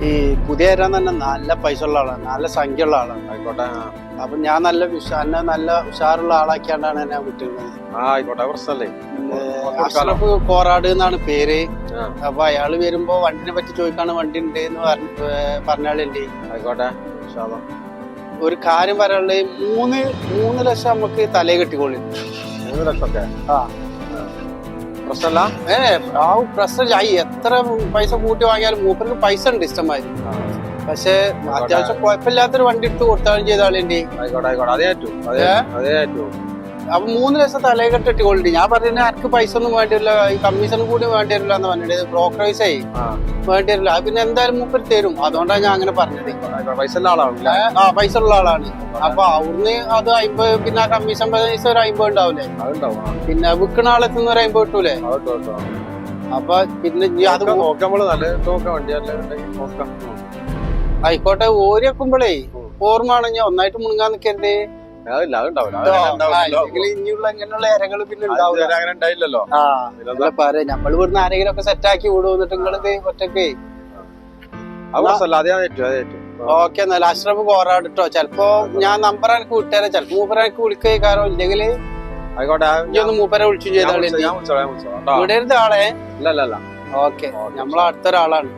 ഈ പുതിയ എരാൻ തന്നെ നല്ല പൈസ ഉള്ള ആളാണ്, നല്ല സംഖ്യ ഉള്ള ആളാണ്. ആയിക്കോട്ടെ. അപ്പൊ ഞാൻ എന്നെ നല്ല ഉഷാറുള്ള ആളാക്കിയാണ്ടാണ് എന്നെ വിട്ടിരുന്നത്. ആയിക്കോട്ടെ, പ്രശ്നല്ലേ. അഷ്റഫ് കോറാട് എന്നാണ് പേര്. ആ. അപ്പൊ അയാള് വരുമ്പോ വണ്ടിനെ പറ്റി ചോദിക്കാണ്, വണ്ടി ഉണ്ട് എന്ന് പറഞ്ഞാളുണ്ട്. ആയിക്കോട്ടെ, ഇൻഷാ അല്ലാ. ഒരു കാര്യം പറയാനുള്ളത്, 3 ലക്ഷം നമുക്ക് തലേ കെട്ടിക്കൊള്ളി. 3 ലക്ഷമൊക്കെ ആ പ്രശ്നമല്ല. പ്രശ്നമില്ല. എത്ര പൈസ കൂട്ടി വാങ്ങിയാലും മൂപ്പർക്ക് പൈസ ഉണ്ട് ഇഷ്ടമായി. പക്ഷെ അത്യാവശ്യം കുഴപ്പമില്ലാത്തൊരു വണ്ടി എടുത്ത് കൊടുത്താലും ചെയ്ത ആളുണ്ട്. ആയിക്കോട്ടെ ആയിക്കോട്ടെ, അതേ ഏറ്റവും അതേ ഏറ്റവും. അപ്പൊ 3 ലക്ഷം തലേ കെട്ടിട്ട് കൊള്ളി. ഞാൻ പറഞ്ഞ എനിക്ക് പൈസ ഒന്നും വേണ്ടിയില്ല, ഈ കമ്മീഷനും കൂടി വേണ്ടി വരില്ല എന്ന് പറഞ്ഞത്. ബ്രോക്കറേജായി വേണ്ടി വരില്ല. അത് പിന്നെ എന്തായാലും മൂപ്പര് തരും. അതുകൊണ്ടാണ് ഞാൻ അങ്ങനെ പറഞ്ഞത്. പൈസ ഉള്ള ആളാണ്. പൈസ ഉള്ള ആളാണ്. അപ്പൊ അവിടുന്ന് അത് 50, പിന്നെ ആ കമ്മീഷൻ പൈസ ഒരു 50 ഉണ്ടാവില്ലേ? അതുണ്ടാവും. പിന്നെ വിൽക്കണ ആളെത്തുന്ന ഒരു 50 കിട്ടൂലേ? അപ്പൊ പിന്നെ അത് നോക്കാം, നമ്മള് നല്ല നോക്കാം, വണ്ടി നോക്കാം. ആയിക്കോട്ടെ. ഓരി വെക്കുമ്പോഴേ ഓർമ്മയാണ് ഞാൻ ഒന്നായിട്ട് മുണങ്ങാൻ നിൽക്കരുത്. അതില്ല, അതുണ്ടാവില്ല. ഇനിയുള്ള ഇങ്ങനെയുള്ള ഇരകള് പിന്നെ ഉണ്ടാവില്ല. അങ്ങനെ ഉണ്ടായില്ലല്ലോ. പറയാ നമ്മള് ഇവിടുന്ന് ആരെങ്കിലും ഒക്കെ സെറ്റാക്കി വിടും. എന്നിട്ട് നിങ്ങളിത് ഒറ്റക്ക് ഓക്കെ. എന്നാൽ അഷ്റഫ് കോറാട് കേട്ടോ. ചെലപ്പോ ഞാൻ നമ്പർ എനിക്ക് വിട്ടുതരാം. ചെലപ്പോ മൂപ്പര എനിക്ക് വിളിക്കാറോ ഇല്ലെങ്കിൽ ആയിക്കോട്ടെ, ഒന്ന് മൂപ്പരെ വിളിച്ചു ചെയ്താളെ വിടരുത് ആളെ. ഓക്കെ, നമ്മളെ അടുത്തൊരാളാണ്.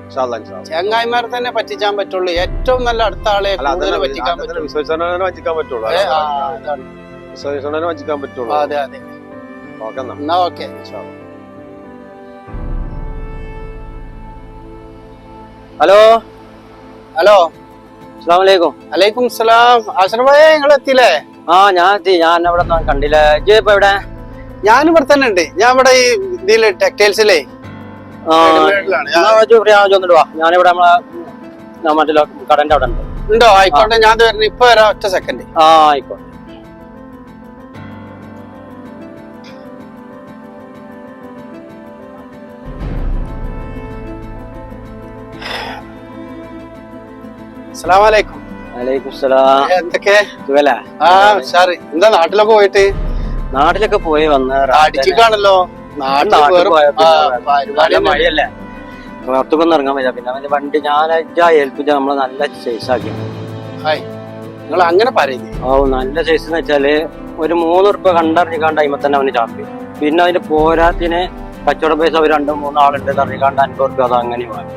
ചങ്ങായിമാരെ തന്നെ പറ്റിച്ചാൻ പറ്റുള്ളൂ. ഏറ്റവും നല്ല അടുത്ത ആളെ കൂടുതൽ പറ്റിക്കാൻ പറ്റുള്ളൂ. അതെ അതെ. എന്നാ ഓക്കെ. ഹലോ ഹലോ, അസ്സലാമു അലൈക്കും. അലൈക്കും സലാം. അഷ്റഫ് ഭായി, നിങ്ങൾ എത്തിയില്ലേ? ആ ഞാൻ എത്തി. ഞാൻ അവിടെ കണ്ടില്ല. ഇജ്ജ് ഇപ്പൊ എവിടെ? ഞാനും ഇവിടെ തന്നെ ഉണ്ട്. ഞാൻ ഇവിടെ ഈ ഇതില് ടെക്സ്റ്റൈൽസിലേ ഞാനിവിടെ മറ്റേ കടന്റെ അവിടെ ഉണ്ട്. ഉണ്ടോ? ആയിക്കോട്ടെ, ഞാൻ വരുന്നു. ഇപ്പൊ വരാം, ഒറ്റ സെക്കൻഡ്. ആ ആയിക്കോട്ടെ. അസ്സലാമു അലൈക്കും. വലൈക്കും സലാം. എന്തൊക്കെ സുഖല്ലേ? ഉഷാറ്. എന്താ നാട്ടിലൊക്കെ പോയിട്ട്? നാട്ടിലൊക്കെ പോയി വന്ന് അടിച്ചിട്ടാണല്ലോ മഴയല്ലേ, പുറത്തൊക്കൊന്നും ഇറങ്ങാൻ പറ്റില്ല. പിന്നെ അവന്റെ വണ്ടി ഞാൻ ഏൽപ്പിച്ച നമ്മളെ നല്ല സൈസ് ആക്കി. നിങ്ങൾ അങ്ങനെ പറയുന്നത്? ഓ, നല്ല സൈസ് എന്ന് വെച്ചാല് ഒരു 3 ഉറുപ്പ്യ കണ്ടറിഞ്ഞിക്കാണ്ട് അയിമ തന്നെ അവന് ചാപ്പി. പിന്നെ അതിന്റെ പോരാത്തിന് കച്ചവട പൈസ ഒരു 2-3 ആളുണ്ട് അറിഞ്ഞിക്കാണ്ട് 50 ഉറുപ്പ്യ അത് അങ്ങനെ വാങ്ങി.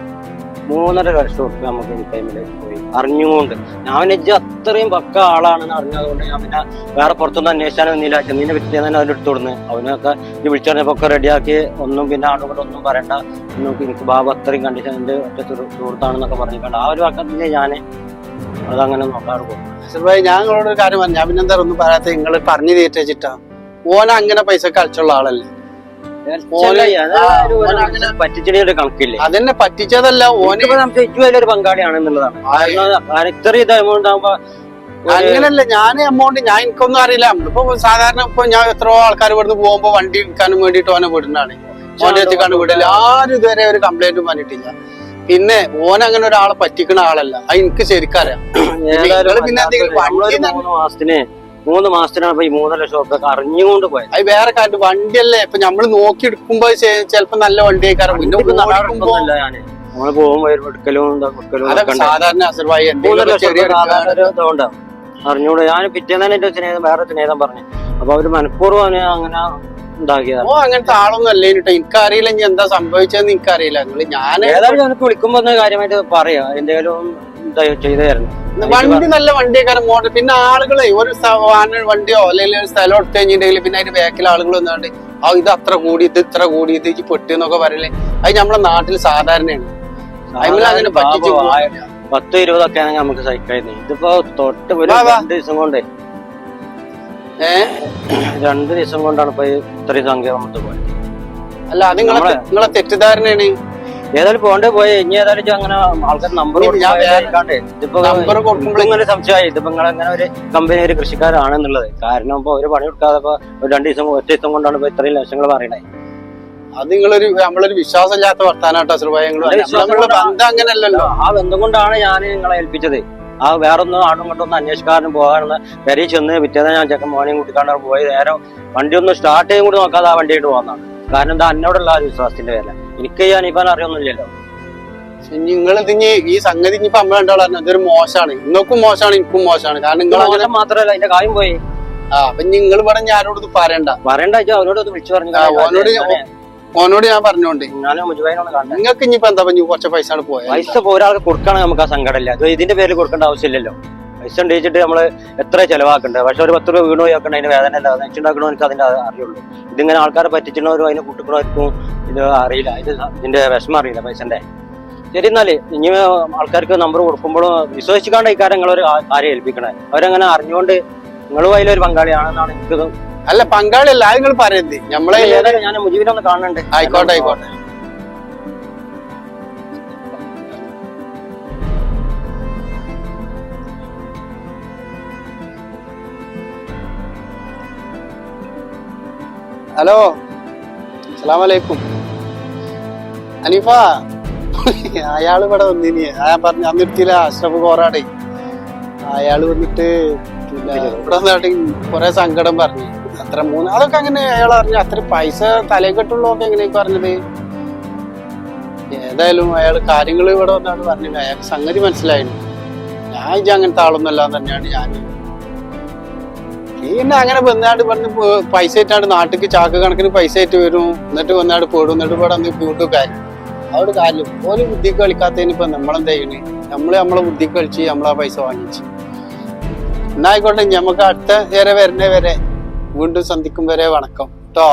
3.5 ലക്ഷം ഉറുപ്പ്യ നമുക്ക് ഈ ടൈമില് പോയി അറിഞ്ഞുകൊണ്ട്. ഞാൻ ഇജ്ജ് അത്രയും പക്ക ആളാണെന്ന് അറിഞ്ഞതുകൊണ്ട് ഞാൻ പിന്നെ വേറെ പുറത്തൊന്നും അന്വേഷിച്ചാലും ഒന്നുമില്ല. ചെന്നീനെ വിറ്റിയാൽ തന്നെ അതിലെടുത്തു കൊടുന്ന് അവനൊക്കെ ഇത് വിളിച്ചു പറഞ്ഞപ്പോ ഒക്കെ റെഡിയാക്കി. ഒന്നും പിന്നെ ആളുകൂടെ ഒന്നും പറയണ്ട, എനിക്ക് ബാബു അത്രയും കണ്ടീഷൻ എന്റെ ഒറ്റ സുഹൃത്താണെന്നൊക്കെ പറഞ്ഞിട്ടുണ്ട്. ആ ഒരു പക്കത്തിന് ഞാൻ അതങ്ങനെ നോക്കാറ് പോകും. ഞാൻ നിങ്ങളോട് ഒരു കാര്യം പറഞ്ഞു. ഞാൻ പിന്നെ എന്താ ഒന്നും പറയാത്ത നിങ്ങൾ പറഞ്ഞു തീറ്റിച്ചിട്ടാ. ഓന അങ്ങനെ പൈസ കളിച്ചുള്ള ആളല്ലേ. പറ്റിച്ചെടിയുടെ കണക്കില്ലേ? അതെന്നെ പറ്റിച്ചതല്ല. ഓന് വലിയൊരു പങ്കാളിയാണെന്നുള്ളതാണ്. ഇത്രയും ഇത് എമൗണ്ട് ആകുമ്പോ അങ്ങനല്ല. ഞാൻ എമൗണ്ട് എനിക്കൊന്നും അറിയില്ല. നമ്മളിപ്പോ സാധാരണ ഇപ്പൊ ഞാൻ എത്രയോ ആൾക്കാർ ഇവിടുന്ന് പോകുമ്പോ വണ്ടി എടുക്കാനും വേണ്ടിട്ട് ഓനെ വിടുന്നതാണ്. ഓനെ എത്തിക്കാണ്ട് വിടില്ല. ആരും ഇതുവരെ ഒരു കംപ്ലൈന്റും പറഞ്ഞിട്ടില്ല. പിന്നെ ഓൻ അങ്ങനെ ഒരാളെ പറ്റിക്കുന്ന ആളല്ല. അത് എനിക്ക് ശരിക്കറിയാം. പിന്നെ എന്തെങ്കിലും 3 മാസത്തിനാണ് ഈ 3 ലക്ഷം ഉറുപ്പ്യ അറിഞ്ഞുകൊണ്ട് പോയത്. അത് വേറെ കാര്യം. വണ്ടിയല്ലേ ഇപ്പൊ നമ്മള് നോക്കി എടുക്കുമ്പോ ചിലപ്പോ നല്ല വണ്ടിയേക്കാരം. നമ്മള് പോകുമ്പോ എടുക്കലും സാധാരണ അറിഞ്ഞൂടെ. ഞാൻ പിറ്റേന്ന് എന്റെ സ്നേഹം വേറെ സ്നേഹം പറഞ്ഞു. അപ്പൊ അവര് മനഃപൂർവ്വം അങ്ങനെ ഉണ്ടാക്കിയതാണ്. അങ്ങനത്തെ ആളൊന്നും അല്ലേ കേട്ടോ. എനിക്കറിയില്ല ഇനി എന്താ സംഭവിച്ചതെന്ന് എനിക്കറിയില്ല. ഞാൻ ഏതായാലും എനിക്ക് വിളിക്കുമ്പോ കാര്യമായിട്ട് പറയാ എന്തെങ്കിലും ചെയ്തു തരണം. വണ്ടി നല്ല വണ്ടിയേക്കാരം മോഡൽ. പിന്നെ ആളുകളെ ഒരു വണ്ടിയോ അല്ലെങ്കിൽ ഒരു സ്ഥലം എടുത്തു കഴിഞ്ഞിട്ടുണ്ടെങ്കിൽ പിന്നെ അതിന്റെ ബാക്കിൽ ആളുകൾ വന്നുകൊണ്ട് ഇത് അത്ര കൂടി, ഇത് ഇത്ര കൂടി, ഇത് പൊട്ടിയെന്നൊക്കെ പറയലേ. അത് നമ്മളെ നാട്ടിൽ സാധാരണയാണ്. അങ്ങനെ പറ്റിച്ചു 10-20 ഒക്കെ ആണെങ്കിൽ നമുക്ക് സഹിക്കായിരുന്നു. ഇതിപ്പോ തൊട്ട് ഒരു 2 ദിവസം കൊണ്ടേ 2 ദിവസം കൊണ്ടാണ് ഇപ്പൊ ഇത്രയും സംഖ്യ നമുക്ക് പോയത്. അല്ല അത് നിങ്ങളെ തെറ്റിദ്ധാരണയാണ്. ഏതായാലും പോയി ഇനി ഏതായാലും അങ്ങനെ ആൾക്കാർ നമ്പർ ഇതിപ്പോ ഇങ്ങനെ സംശയമായി ഇതിപ്പോ നിങ്ങൾ അങ്ങനെ ഒരു കമ്പനി ഒരു കൃഷിക്കാരാണെന്നുള്ളത്. കാരണം ഇപ്പൊ ഒരു പണി കൊടുക്കാതെ ഇപ്പൊ 2 ദിവസം ഒറ്റ ദിവസം കൊണ്ടാണ് ഇപ്പൊ ഇത്രയും ലക്ഷങ്ങൾ പറയണേ. അത് നമ്മളൊരു വിശ്വാസമില്ലാത്ത വർത്താനാട്ടോ ബന്ധം അങ്ങനല്ലല്ലോ. ആ ബന്ധം കൊണ്ടാണ് ഞാൻ നിങ്ങളെ ഏൽപ്പിച്ചത്. ആ വേറൊന്നും ആടും കൊണ്ടൊന്നും അന്വേഷിക്കാനും പോകാനൊന്ന് വരെ ചെന്ന് പിറ്റേന്ന് ഞാൻ ചെക്കൻ മോനെയും കൂട്ടിക്കാണ്ട് പോയി നേരം വണ്ടി ഒന്ന് സ്റ്റാർട്ട് ചെയ്യും കൂടി നോക്കാതെ ആ വണ്ടിയായിട്ട് പോകുന്നതാണ്. കാരണം എന്താ എന്നോടുള്ള ആ വിശ്വാസത്തിന്റെ പേരില. എനിക്ക് അനീഫാൻ അറിയൊന്നുമില്ലല്ലോ. നിങ്ങൾ ഇതിന് ഈ സംഗതി ഇനിയിപ്പോ നമ്മൾ രണ്ടാളും അതൊരു മോശമാണ്. നിങ്ങൾക്കും മോശമാണ് എനിക്കും മോശമാണ്. കാരണം നിങ്ങൾ മാത്രല്ല അതിന്റെ കാര്യം പോയി. അപ്പൊ നിങ്ങൾ ഇവിടെ ഞാനോട് പറയണ്ട അവരോട് വിളിച്ചു പറഞ്ഞു. ഓനോട് ഞാൻ പറഞ്ഞോണ്ട് നിങ്ങൾക്ക് നിങ്ങൾക്ക് ഇനിയിപ്പോ എന്താ കുറച്ച് പൈസ പോയത്. പൈസ ഒരാൾക്ക് കൊടുക്കണം നമുക്ക് ആ സങ്കടമില്ല. അത് ഇതിന്റെ പേരിൽ കൊടുക്കേണ്ട ആവശ്യമില്ലല്ലോ. പൈസ ഉണ്ടിച്ചിട്ട് നമ്മള് എത്ര ചെലവാക്കണ്ടേ. പക്ഷെ ഒരു 10 രൂപ വീണു പോയാക്കണ്ട അതിന് വേദന അല്ല. വെച്ചുണ്ടാക്കണോ എനിക്ക് അതിന്റെ അറിയുള്ളൂ. ഇതിങ്ങനെ ആൾക്കാരെ പറ്റിച്ചിടണവരും അതിനെ കൂട്ടിക്കണവർക്കും ഇത് അറിയില്ല. ഇതിന്റെ വിഷമം അറിയില്ല പൈസന്റെ. ശരി എന്നാല് ഇനി ആൾക്കാർക്ക് നമ്പർ കൊടുക്കുമ്പോഴും വിശ്വസിക്കാണ്ട് ഈ കാര്യങ്ങൾ ഒരു കാര്യം ഏൽപ്പിക്കണേ. അവരങ്ങനെ അറിഞ്ഞുകൊണ്ട് നിങ്ങളും അതിലൊരു പങ്കാളിയാണെന്നാണ് എനിക്ക്. അല്ല പങ്കാളിയല്ല അത് നിങ്ങൾ പറയരുത്. നമ്മളെ ഞാൻ മുജീബിനൊന്ന് കാണുന്നുണ്ട്. ആയിക്കോട്ടെ ആയിക്കോട്ടെ. ഹലോ അസ്സലാമു അലൈക്കും. അനീഫ അയാള് ഇവിടെ വന്നിനി. ഞാൻ പറഞ്ഞു അന്നിരുത്തിയില്ല അഷ്റഫ് കോറാടെ. അയാള് വന്നിട്ട് ഇവിടെ വന്നിട്ട് കൊറേ സങ്കടം പറഞ്ഞു. അത്ര അതൊക്കെ അങ്ങനെ അയാൾ അറിഞ്ഞു. അത്ര പൈസ തലേ കെട്ടുള്ളതൊക്കെ എങ്ങനെയൊക്കെ പറഞ്ഞത്. ഏതായാലും അയാൾ കാര്യങ്ങൾ ഇവിടെ വന്നാണ് പറഞ്ഞത്. അയാൾക്ക് സംഗതി മനസ്സിലായിരുന്നു. ഞാൻ ഇത് അങ്ങനത്തെ ആളൊന്നുമല്ല തന്നെയാണ് ഞാൻ. പിന്നെ അങ്ങനെ വന്നാട് പറഞ്ഞ് പൈസ ആയിട്ടാണ് നാട്ടിക്ക് ചാക്ക് കണക്കിന് പൈസ ആയിട്ട് വരും. എന്നിട്ട് വന്നാട് പോടും. എന്നിട്ട് ഇവിടെ വന്ന് വീണ്ടും കാര്യം അവിടെ കാര്യം ഓരോ ബുദ്ധിക്ക് കളിക്കാത്തതിന് ഇപ്പൊ നമ്മളെന്താ ചെയ്യണേ. നമ്മളെ ബുദ്ധിക്ക് കളിച്ച് നമ്മളാ പൈസ വാങ്ങിച്ചു. എന്നായിക്കോട്ടെ നമുക്ക് അടുത്ത വരുന്നേ വരെ വീണ്ടും സന്ധിക്കും വരെ വണക്കം കേട്ടോ.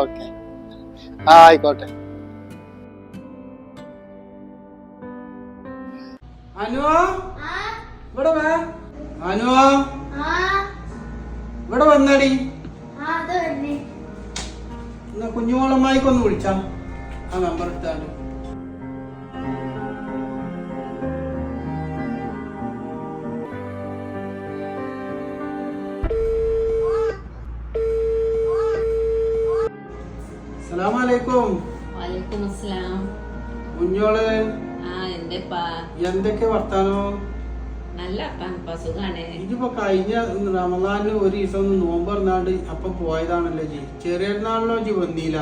ഓക്കെ ആയിക്കോട്ടെ. അനുവോ ഇവിടെ വാ. അനുവോ ഇവിടെ വന്നടി. എന്നാ കുഞ്ഞുമോളമ്മായിക്കൊന്ന് വിളിച്ചാ ആ നമ്പർ എടുത്താണ്. അസ്സലാമലൈക്കും. വലൈക്കും അസ്സലാം. കുഞ്ഞോള് എന്തൊക്കെ വർത്താനോ? നല്ല സുഖാണ്. ഇതിപ്പോ കഴിഞ്ഞ റമദാനിന് ഒരു ദിവസം നോമ്പ് പറഞ്ഞാണ്ട് അപ്പൊ പോയതാണല്ലോ ജി. ചെറിയനാളിലോ ജി വന്നില്ല.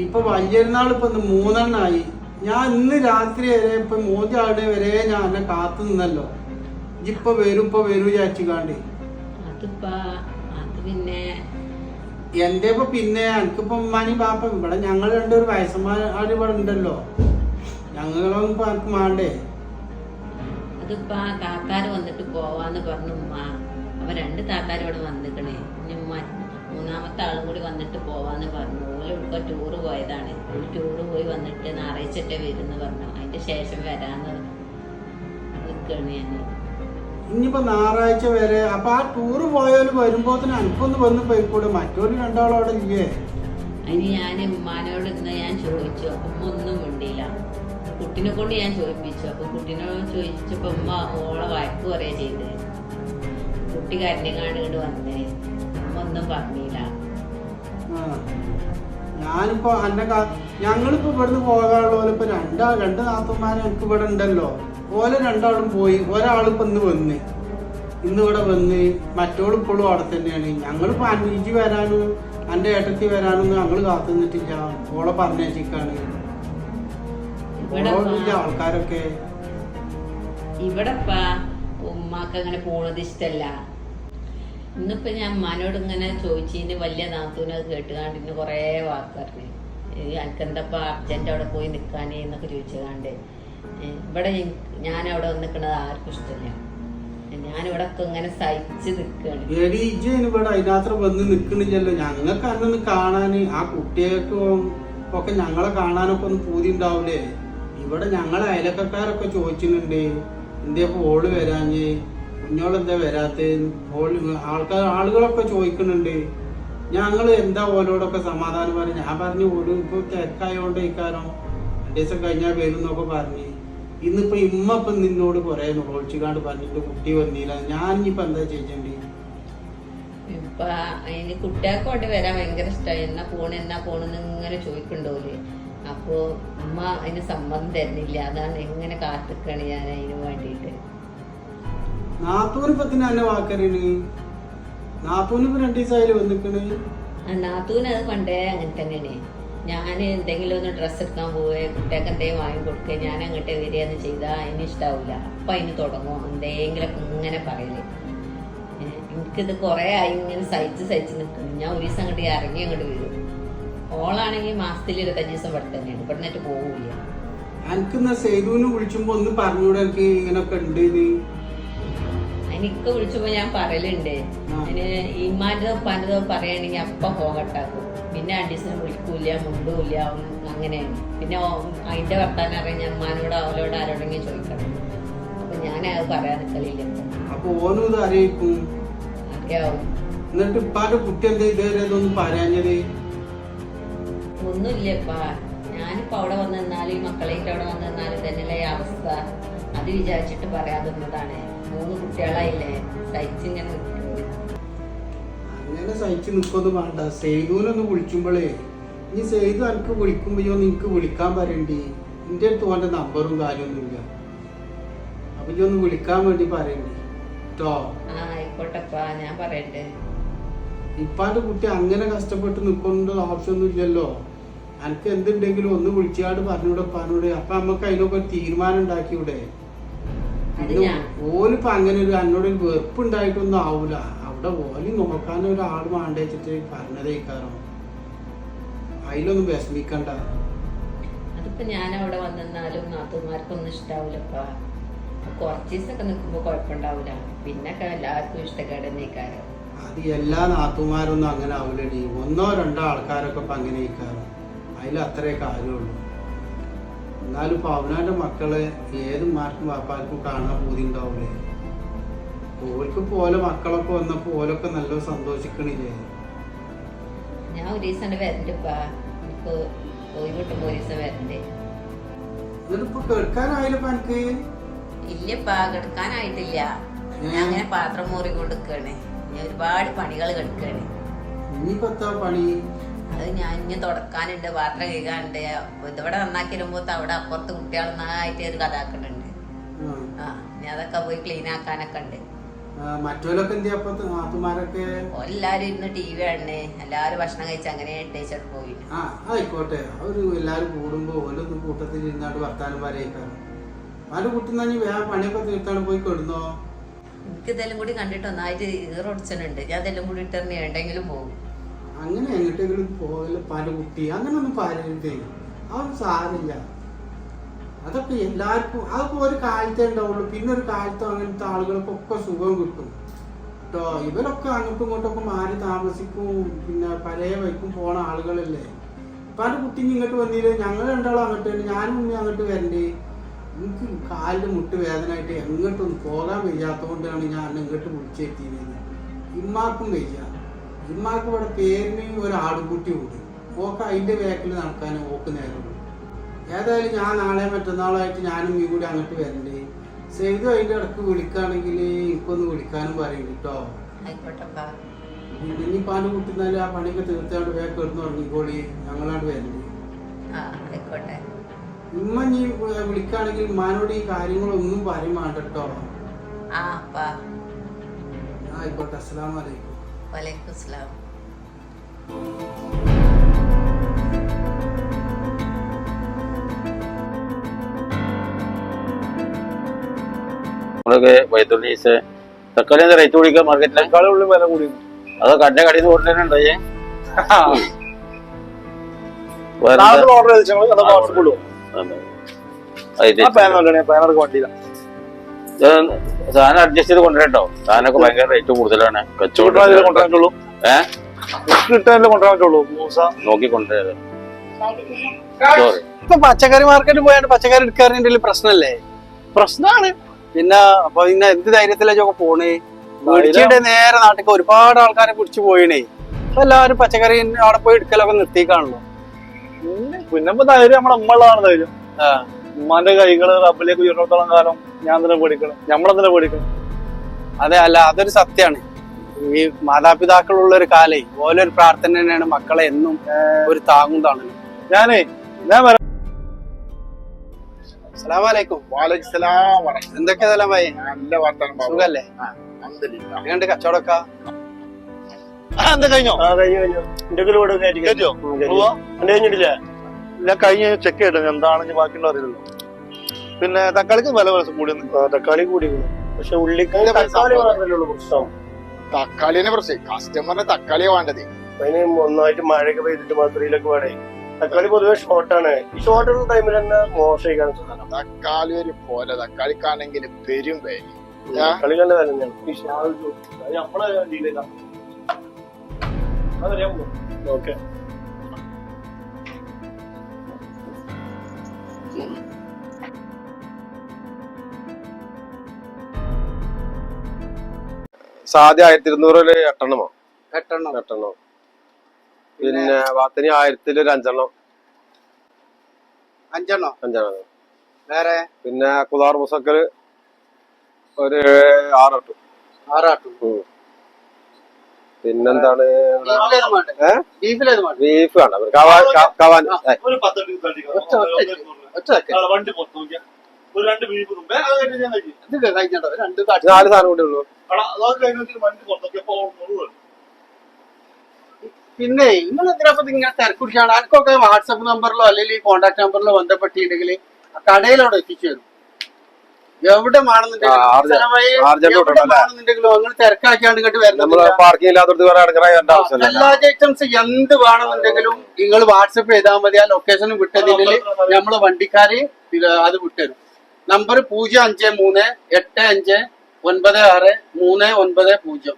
ഇപ്പൊ വലിയൊരുനാൾ ഇപ്പൊ 3 എണ്ണായി. ഞാൻ ഇന്ന് രാത്രി വരെ ഇപ്പൊ 3 ആളുടെ വരെ ഞാൻ എന്നെ കാത്തു നിന്നല്ലോ. ഇപ്പൊ വരും വിചാരിച്ചുകാണ്ട്. എന്റെ ഇപ്പൊ പിന്നെ എനിക്കിപ്പോ ഉമ്മാനി പാപ്പ ഇവിടെ ഞങ്ങൾ 2 വയസ്സന്മാർ ഇവിടെ ഉണ്ടല്ലോ. ഞങ്ങളൊന്നും ഇപ്പൊ എനിക്ക് വേണ്ടേ. അതിപ്പോ താത്താര് വന്നിട്ട് പോവാന്ന് പറഞ്ഞു ഉമ്മ. അപ്പൊ 2 താത്താര് ഇവിടെ വന്നിക്കണേ. ഉമ്മ 3ാമത്തെ ആളും കൂടി വന്നിട്ട് പോവാന്ന് പറഞ്ഞു. ഓലിപ്പോ ടൂറ് പോയതാണ്. ഒരു ടൂറ് പോയി വന്നിട്ട് ഞായറാഴ്ച വരുന്ന് പറഞ്ഞു. അതിന്റെ ശേഷം വരാന്ന് നിൽക്കണേ ഞാൻ. ഇനിയിപ്പോ ഞായറാഴ്ച വരെ അപ്പൊ ആ ടൂറ് പോയാലും വരുമ്പോ തന്നെ എനിക്കൊന്ന് വന്ന് പോയിക്കൂടെ. മറ്റൊരു 2 ആളും അവിടെ ഇല്ലേ? അതിന് ഞാൻ ഉമ്മാനോട് ഇന്ന് ഞാൻ ചോദിച്ചു. അപ്പൊ ഒന്നും മിണ്ടിയില്ല. കുട്ടിനെ കൊണ്ട് ഞാൻ ചോദിപ്പിച്ചു. അപ്പൊ കുട്ടീനോട് ചോദിച്ചപ്പോ ഉമ്മ ഓളെ വഴക്ക് പറയാ ചെയ്ത്. കുട്ടി കരഞ്ഞങ്ങാണ്ട് ഇങ്ങോട്ട് വന്നേ. ഉമ്മ ഒന്നും പറഞ്ഞില്ല. ഞാനിപ്പോ ഞങ്ങളിപ്പോ ഇവിടുന്ന് പോകാനുള്ള ഇപ്പൊ 2 നാത്തന്മാരെ എനിക്ക് ഇവിടെ ഉണ്ടല്ലോ. ഓലെ 2 ആളും പോയി. ഒരാളിപ്പോ ഇന്ന് ഇവിടെ വന്ന് മറ്റോളും ഇപ്പോഴും അവിടെ തന്നെയാണ്. ഞങ്ങളിപ്പോ അന്വേഷിച്ച് വരാനും എന്റെ ഏട്ടത്തി വരാനൊന്നും ഞങ്ങള് കാത്തു നിന്നിട്ടില്ല. ഓളെ പറഞ്ഞേക്കാണ് ആൾക്കാരൊക്കെ. ഇവിടെ ഉമ്മാക്ക് അങ്ങനെ പോണത് ഇഷ്ടല്ല. ഇന്നിപ്പോ ഞാൻ ഉമ്മാനോട് ഇങ്ങനെ ചോദിച്ചതിന് വലിയ നാത്തൂനത് കേട്ടുകാണ്ട് ഇന്ന് കൊറേ വാക്കറിഞ്ഞ് എനിക്കെന്തപ്പാ അർജന്റ് അവിടെ പോയി നിക്കാനേ എന്നൊക്കെ ചോദിച്ചതാണ്ട്. ഇവിടെ ഞാൻ അവിടെ വന്നിക്കണത് ആർക്കും ഇഷ്ടമില്ല. ഞാനിവിടെ ഒക്കെ ഇങ്ങനെ സഹിച്ച് നിക്കാണ്. ഇവിടെ അതിനകത്ത് വന്ന് നിക്കണില്ലല്ലോ. ഞങ്ങൾക്ക് അന്നൊന്ന് കാണാന് ആ കുട്ടികൾക്കും ഒക്കെ ഞങ്ങളെ കാണാനൊക്കെ ഒന്ന് പൂതി ഉണ്ടാവൂലേ. ഇവിടെ ഞങ്ങളെ അയലക്കാരൊക്കെ ചോദിച്ചിട്ടുണ്ട് എന്തേ ഓള് വരാഞ്ഞ്. കുഞ്ഞോളെന്താ വരാത്ത ആളുകളൊക്കെ ചോദിക്കുന്നുണ്ട്. ഞങ്ങൾ എന്താ ഓലോടൊക്കെ സമാധാനം പറഞ്ഞു. ഞാൻ പറഞ്ഞു ഓരോ ഇപ്പൊ തിരക്കായോണ്ട് ഇക്കാരം 2 ദിവസം കഴിഞ്ഞാൽ വരും എന്നൊക്കെ പറഞ്ഞ്. ഇന്നിപ്പോ ഇമ്മപ്പം നിന്നോട് കുറെ നോളിച്ചുകാണ്ട് പറഞ്ഞിട്ട് കുട്ടി വന്നില്ല. ഞാൻ ഇനിയിപ്പോ എന്താ ചെയ്യണ്ടേ? ഇപ്പൊ അതിന് കുട്ടികൾക്ക് കൊണ്ട് വരാൻ ഭയങ്കര ഇഷ്ടമായി. എന്നാ പോണെന്ന് ഇങ്ങനെ ചോദിക്കണ്ടോല്. അപ്പൊ ഉമ്മ അതിന് സമ്മതം തരുന്നില്ല. അതാണ് എങ്ങനെ കാത്തിക്കാണ് ഞാൻ അതിന് വേണ്ടിട്ട്. നാത്തൂനിപ്പോ തന്നെ വാക്കറിന്. നാത്തൂനിപ്പോ 2 ദിവസമായാലും വന്നിക്കണ്. നാത്തൂന് അത് പണ്ടേ അങ്ങനെ തന്നെയാണ്. ഞാൻ എന്തെങ്കിലും ഒന്ന് ഡ്രസ്സ് എടുക്കാൻ പോവേ കുട്ടികൾക്ക് എന്തെങ്കിലും വാങ്ങി കൊടുക്കുക, ഞാൻ അങ്ങോട്ട് വരികയെന്ന് ചെയ്താൽ അതിന് ഇഷ്ടാവില്ല. അപ്പൊ അതിന് തുടങ്ങും എന്തെങ്കിലുമൊക്കെ ഇങ്ങനെ പറയല്. എനിക്കിത് കുറെ ആയി ഇങ്ങനെ സഹിച്ച് നിൽക്കുന്നു. ഞാൻ ഒരു ദിവസം അങ്ങോട്ട് ഇറങ്ങി അങ്ങോട്ട് വരും. ഓളാണെങ്കിൽ മാസത്തിൽ 25 ദിവസം ഇവിടെ തന്നെയാണ്, ഇവിടെ നിന്നിട്ട് പോവില്ല. എനിക്കെന്നാ സേതുവിനെ വിളിച്ചുമ്പോ ഒന്ന് പറഞ്ഞൂടെ എനിക്ക് ഇങ്ങനൊക്കെ ഉണ്ട് ഇത്. എനിക്ക് വിളിച്ചപ്പോ ഞാൻ പറയലുണ്ട്. അതിന് ഇമ്മാൻ്റെതോ പനതോ പറയുകയാണെങ്കിൽ അപ്പ പോകട്ടാക്കും. പിന്നെ 2 ദിവസം വിളിക്കൂല മുണ്ടൂല്ല, അങ്ങനെയാണ്. പിന്നെ അതിന്റെ വർത്താനം അറിയാൻ ഞാൻ ഉമ്മാനോട് അവരോട് ആരോടെങ്കിലും ചോദിക്കണം. അപ്പൊ ഞാൻ അത് പറയാൻ നിൽക്കലില്ല. അപ്പൊ ഓനും ഇത് അറിയിക്കും. അറിയാവും. എന്നിട്ട് ഇപ്പാന്റെ കുട്ടി എന്താ ഇതുവരെ ഇതൊന്നും പറയാഞ്ഞത്? ഒന്നുമില്ലപ്പാ, ഞാനിപ്പോ അവിടെ വന്ന് നിന്നാലും ഈ മക്കളേക്ക് അവിടെ വന്ന് നിന്നാലും തന്നെയല്ലേ ഈ അവസ്ഥ. അത് വിചാരിച്ചിട്ട് പറയാതിരുന്നതാണ്. 3 കുട്ടികളായില്ലേ, സഹിച്ചിങ്ങനെ നിൽക്കുന്നത്. അങ്ങനെ സഹിച്ച് നിൽക്കൊന്നും വേണ്ട. സേതുവിനൊന്ന് വിളിച്ചുമ്പോഴേ ഇനി സേതു എനിക്ക് വിളിക്കുമ്പോഴോ നിനക്ക് വിളിക്കാൻ പറയണ്ടി. നിന്റെ അടുത്ത് ഓന്റെ നമ്പറും കാര്യമൊന്നുമില്ല. അപ്പൊ ഇതൊന്ന് വിളിക്കാൻ വേണ്ടി പറയണ്ടി കേട്ടോ. ആയിക്കോട്ടെപ്പാ, ഞാൻ പറയട്ടെ. ഇപ്പാന്റെ കുട്ടി അങ്ങനെ കഷ്ടപ്പെട്ട് നിൽക്കേണ്ട ആവശ്യമൊന്നും ഇല്ലല്ലോ. എനിക്ക് എന്തുണ്ടെങ്കിലും ഒന്ന് വിളിച്ചാട് പറഞ്ഞൂടെ പറഞ്ഞൂടെ. അപ്പൊ നമുക്ക് അതിനൊക്കെ ഒരു തീരുമാനം ഉണ്ടാക്കിയൂടെ. പിന്നെ ഓലിപ്പോ അങ്ങനെ ഒരു എന്നോടൊരു വെറുപ്പുണ്ടായിട്ടൊന്നും ആവൂല. അവിടെ ഓലി നോക്കാൻ ഒരാൾ വേണ്ടേ വെച്ചിട്ട് പറഞ്ഞതേക്കാരോ. അതിലൊന്നും വിഷമിക്കണ്ട. അതിപ്പോ ഞാൻ അവിടെ വന്നാലും നാത്തുമാർക്കൊന്നും ഇഷ്ടാവൂലപ്പാ. കുറച്ച് ദിവസമൊക്കെ നിൽക്കുമ്പോ കുഴപ്പമുണ്ടാവൂല. പിന്നൊക്കെ എല്ലാവർക്കും ഇഷ്ടക്കേടെന്നേക്കാരോ. അത് എല്ലാ നാത്തുമാരൊന്നും അങ്ങനെ ആവൂലടി. 1 or 2 ആൾക്കാരൊക്കെ ഇപ്പൊ അങ്ങനെ ഇരിക്കാറ്. അതിൽ അത്രേ കാര്യമുള്ളൂ. എന്നാലും ഇപ്പൊ അവനാന്റെ മക്കളെ ഏത് മാർക്കും വാപ്പാർക്കും കാണാൻ പൂതി ഉണ്ടാവൂലേ. ഓർക്ക് പോലെ മക്കളൊക്കെ വന്നപ്പോ ഓലൊക്കെ നല്ല സന്തോഷിക്കണില്ലേ. ഞാൻ ഒരു ദിവസം വരണ്ടപ്പാ. എനിക്ക് പോയി കിട്ടുമ്പോ ഒരു ദിവസം വരണ്ടേ. എന്നിട്ടിപ്പോ കേൾക്കാനായാലും എനിക്ക് ഇല്ലപ്പാ, കിടക്കാനായിട്ടില്ല. ഞാൻ അങ്ങനെ പാത്രം മൂറി കൊടുക്കാണ്. ഞാൻ ഒരുപാട് പണികൾ കിടക്കാണ്. ഇനിയിപ്പോ എന്താ പണി? അത് ഞാൻ ഇനി തുടക്കാനുണ്ട്, പാത്രം കഴുകാനുണ്ട്. ഇതിവിടെ നന്നാക്കി വരുമ്പോ അവിടെ അപ്പുറത്ത് കുട്ടികൾ നന്നായിട്ട് ഒരു കഥാക്കുന്നുണ്ട്. ഞാൻ അതൊക്കെ പോയി ക്ലീൻ ആക്കാനൊക്കെ ഉണ്ട്. മറ്റോലൊക്കെ എന്തിയാ അപ്പൊ നാത്തുമാരൊക്കെ? എല്ലാരും ഇരുന്ന് TV കാണണേ. എല്ലാരും ഭക്ഷണം കഴിച്ച് അങ്ങനെ ടേച്ചർ പോയി. ആയിക്കോട്ടെ. അവര് എല്ലാരും കൂടുമ്പോ ഓലൊന്നും കൂട്ടത്തിൽ ഇരുന്നാണ്ട് വർത്താനം പറയേക്കാണ്. അവന്റെ കുട്ടി തന്നെ വേഗം പണിയൊക്കെ തീർത്താണ് പോയി കിടന്നോ. എനിക്ക് ഇതെല്ലാം കൂടി കണ്ടിട്ട് ഒന്നായിട്ട് ഈറൊടിച്ചുണ്ട്. ഞാൻ ഇതെല്ലാം കൂടി ഇട്ടെറിഞ്ഞ് എവിടെയെങ്കിലും പോകും. അങ്ങനെ എങ്ങോട്ടെങ്കിലും പോകല പല കുട്ടി അങ്ങനെ ഒന്നും പറയരുതേ. അതൊന്നും സാരില്ല. അതൊക്കെ എല്ലാവർക്കും അതൊക്കെ ഒരു കാലത്തേ ഉണ്ടാവുള്ളൂ. പിന്നെ ഒരു കാലത്ത് അങ്ങനത്തെ ആളുകൾക്കൊക്കെ സുഖം കിട്ടും കേട്ടോ. ഇവരൊക്കെ അങ്ങോട്ടും ഇങ്ങോട്ടൊക്കെ മാറി താമസിക്കും. പിന്നെ പഴയ വൈക്കും പോണ ആളുകളല്ലേ. പല കുട്ടി ഇങ്ങോട്ട് വന്നില്ലേ, ഞങ്ങൾ 2 ആളും അങ്ങോട്ട് വരും. ഞാനും ഉമ്മ അങ്ങോട്ട് വരണ്ടേ. എനിക്ക് കാലിന്റെ മുട്ട് വേദനയായിട്ട് എങ്ങോട്ടൊന്നും പോകാൻ വയ്യാത്തതുകൊണ്ടാണ് ഞാൻ ഇങ്ങോട്ട് വിളിച്ചെത്തിയത്. ഇമ്മാർക്കും വയ്യ. ഇമ്മാർക്ക് ഇവിടെ പേരിന് ഒരു ആടുകുട്ടി ഉണ്ട്. ഓക്ക് അതിന്റെ ബാക്കിൽ നടക്കാൻ ഓക്ക് നേരമുള്ളൂ. ഏതായാലും ഞാൻ നാളെ മറ്റന്നാളായിട്ട് ഞാനും ഈ കൂടി അങ്ങോട്ട് വരണ്ടേ. സേതു അതിന്റെ ഇടക്ക് വിളിക്കുകയാണെങ്കിൽ എനിക്കൊന്ന് വിളിക്കാനും പറയും കേട്ടോ. ഇനിയിപ്പോ ആണ്ട് കുട്ടിന്നാലും ആ പണിയൊക്കെ തീർത്താണ്ട് വേഗം കിടന്നു തുടങ്ങിക്കോളി. ഞങ്ങളാണ്ട് വരണ്ടേ. ഉമ്മ നീ വിളിക്കുകയാണെങ്കിൽ ഉമ്മാനോട് ഈ കാര്യങ്ങളൊന്നും പറയും വേണ്ട കേട്ടോ. ആയിക്കോട്ടെ. അസ്സലാമു അലൈക്കും. വലൈക്കും അസ്സലാം. വൈദ്യുതി തക്കാളി റേറ്റ് കൂടിക്കാൻ മാർക്കറ്റിലെ ഉള്ളു വില കൂടി. അതോ കടന്റെ കടയിൽ നിന്ന് കൊണ്ടുവരുന്നുണ്ടോ? ഓർഡർ ചെയ്തു സാധനം അഡ്ജസ്റ്റ് ചെയ്ത് കൊണ്ടുവരട്ടോ. സാധനമൊക്കെ ഭയങ്കര റേറ്റ് കൂടുതലാണ്. കച്ചവടം കൊണ്ടുവരാൻ പറ്റുള്ളൂ. നോക്കി കൊണ്ടുവരാം. ഇപ്പൊ പച്ചക്കറി മാർക്കറ്റ് പോയാണ്ട് പച്ചക്കറി എടുക്കാറുണ്ടെങ്കിൽ പ്രശ്നമല്ലേ? പ്രശ്നമാണ്. പിന്നെ അപ്പൊ പിന്നെ എന്ത് ധൈര്യത്തിലൊക്കെ പോണേ പിടിച്ചിട്ട് നേരെ നാട്ടിലേക്ക് ഒരുപാട് ആൾക്കാരെ പിടിച്ചു പോയിണേ. അപ്പൊ എല്ലാവരും പച്ചക്കറി അവിടെ പോയി എടുക്കലൊക്കെ നിർത്തിക്കാണല്ലോ. പിന്നെ ഇപ്പൊ ധൈര്യം നമ്മളെ ഉമ്മളാണ് ധൈര്യം. ഉമ്മാന്റെ കൈകള് റബ്ബിലേക്ക് ഉയർന്നിടത്തോളം കാലം ഞാൻ തന്നെ പേടിക്കണം, നമ്മളെന്തിനെ പേടിക്കണം. അതെ, അല്ല അതൊരു സത്യാണ്. ഈ മാതാപിതാക്കളുള്ള ഒരു കാലേ ഓലൊരു പ്രാർത്ഥന തന്നെയാണ് മക്കളെ എന്നും ഒരു താങ്ങുന്നതാണ്. ഞാൻ അസ്സലാമലൈക്കും. എന്തൊക്കെയാ സലാമായി? സുഖല്ലേ? എങ്ങനെയുണ്ട് കച്ചവടമൊക്കെ? എന്താ കഴിഞ്ഞോ? കഴിഞ്ഞിട്ടില്ലേ? ഞാൻ കഴിഞ്ഞ ചെക്ക് ചെയ്തിട്ട് എന്താണെന്ന് ബാക്കിയുള്ള അറിയില്ലല്ലോ. പിന്നെ തക്കാളിക്ക് വില കൂടി. തക്കാളി കൂടി, പക്ഷെ ഉള്ളിക്ക് തക്കാളിനെ പ്രശ്നം കസ്റ്റമറിന് തക്കാളിയാ വേണ്ടത്. അതിന് ഒന്നായിട്ട് മഴയൊക്കെ പെയ്തിട്ട് മാത്രയിലൊക്കെ വേണേ. തക്കാളി പൊതുവെ ഷോർട്ടാണ്. ഈ ഷോർട്ടുള്ള ടൈമിൽ തന്നെ മോശം സാധനം. തക്കാളി ഒരു പോലെ തക്കാളിക്കാണെങ്കിൽ പെരും പേര്. തക്കാളി നല്ല വില തന്നെയാണ്. ഓക്കെ. സാധ്യ 1200 8 എട്ടെണ്ണം. പിന്നെ വാത്തിന് 1000 ഒരു 5 അഞ്ചെണ്ണം. വേറെ പിന്നെ കുതാർ മുസക്കല് ഒരു 6 പിന്നെന്താണ് ബീഫ് വേണ്ട കവാൻ ഒരു 10 വണ്ടി പുറത്തു നോക്കിയാ ഒരു 2 ബീഫ് 4 സാധനം കൂടെ ഉള്ളൂ. വണ്ടി പുറത്തു നോക്കിയപ്പോ പിന്നെ നിങ്ങൾ എന്തിനപ്പോ ഇങ്ങനെ തിരക്കുടിച്ചാണ്? ആർക്കൊക്കെ വാട്സപ്പ് നമ്പറിലോ അല്ലെങ്കിൽ കോണ്ടാക്ട് നമ്പറിലോ ബന്ധപ്പെട്ടിട്ടുണ്ടെങ്കിൽ കടയിലോടെ എത്തിച്ചു തരും. എവിടെ ആണെന്നുണ്ടെങ്കിലും നിങ്ങൾ തിരക്കാക്കിയാണ്ട് ഇങ്ങോട്ട് വരുന്നത്. പാർക്കിംഗ് ഇല്ലാത്തടത്ത് എല്ലാ ഐറ്റംസ് എന്ത് വേണമെന്നുണ്ടെങ്കിലും നിങ്ങൾ വാട്സപ്പ് ചെയ്താൽ മതി. ആ ലൊക്കേഷൻ വിട്ടതിൽ നമ്മള് വണ്ടിക്കാര് അത് വിട്ടുതരും. നമ്പർ 05385963990.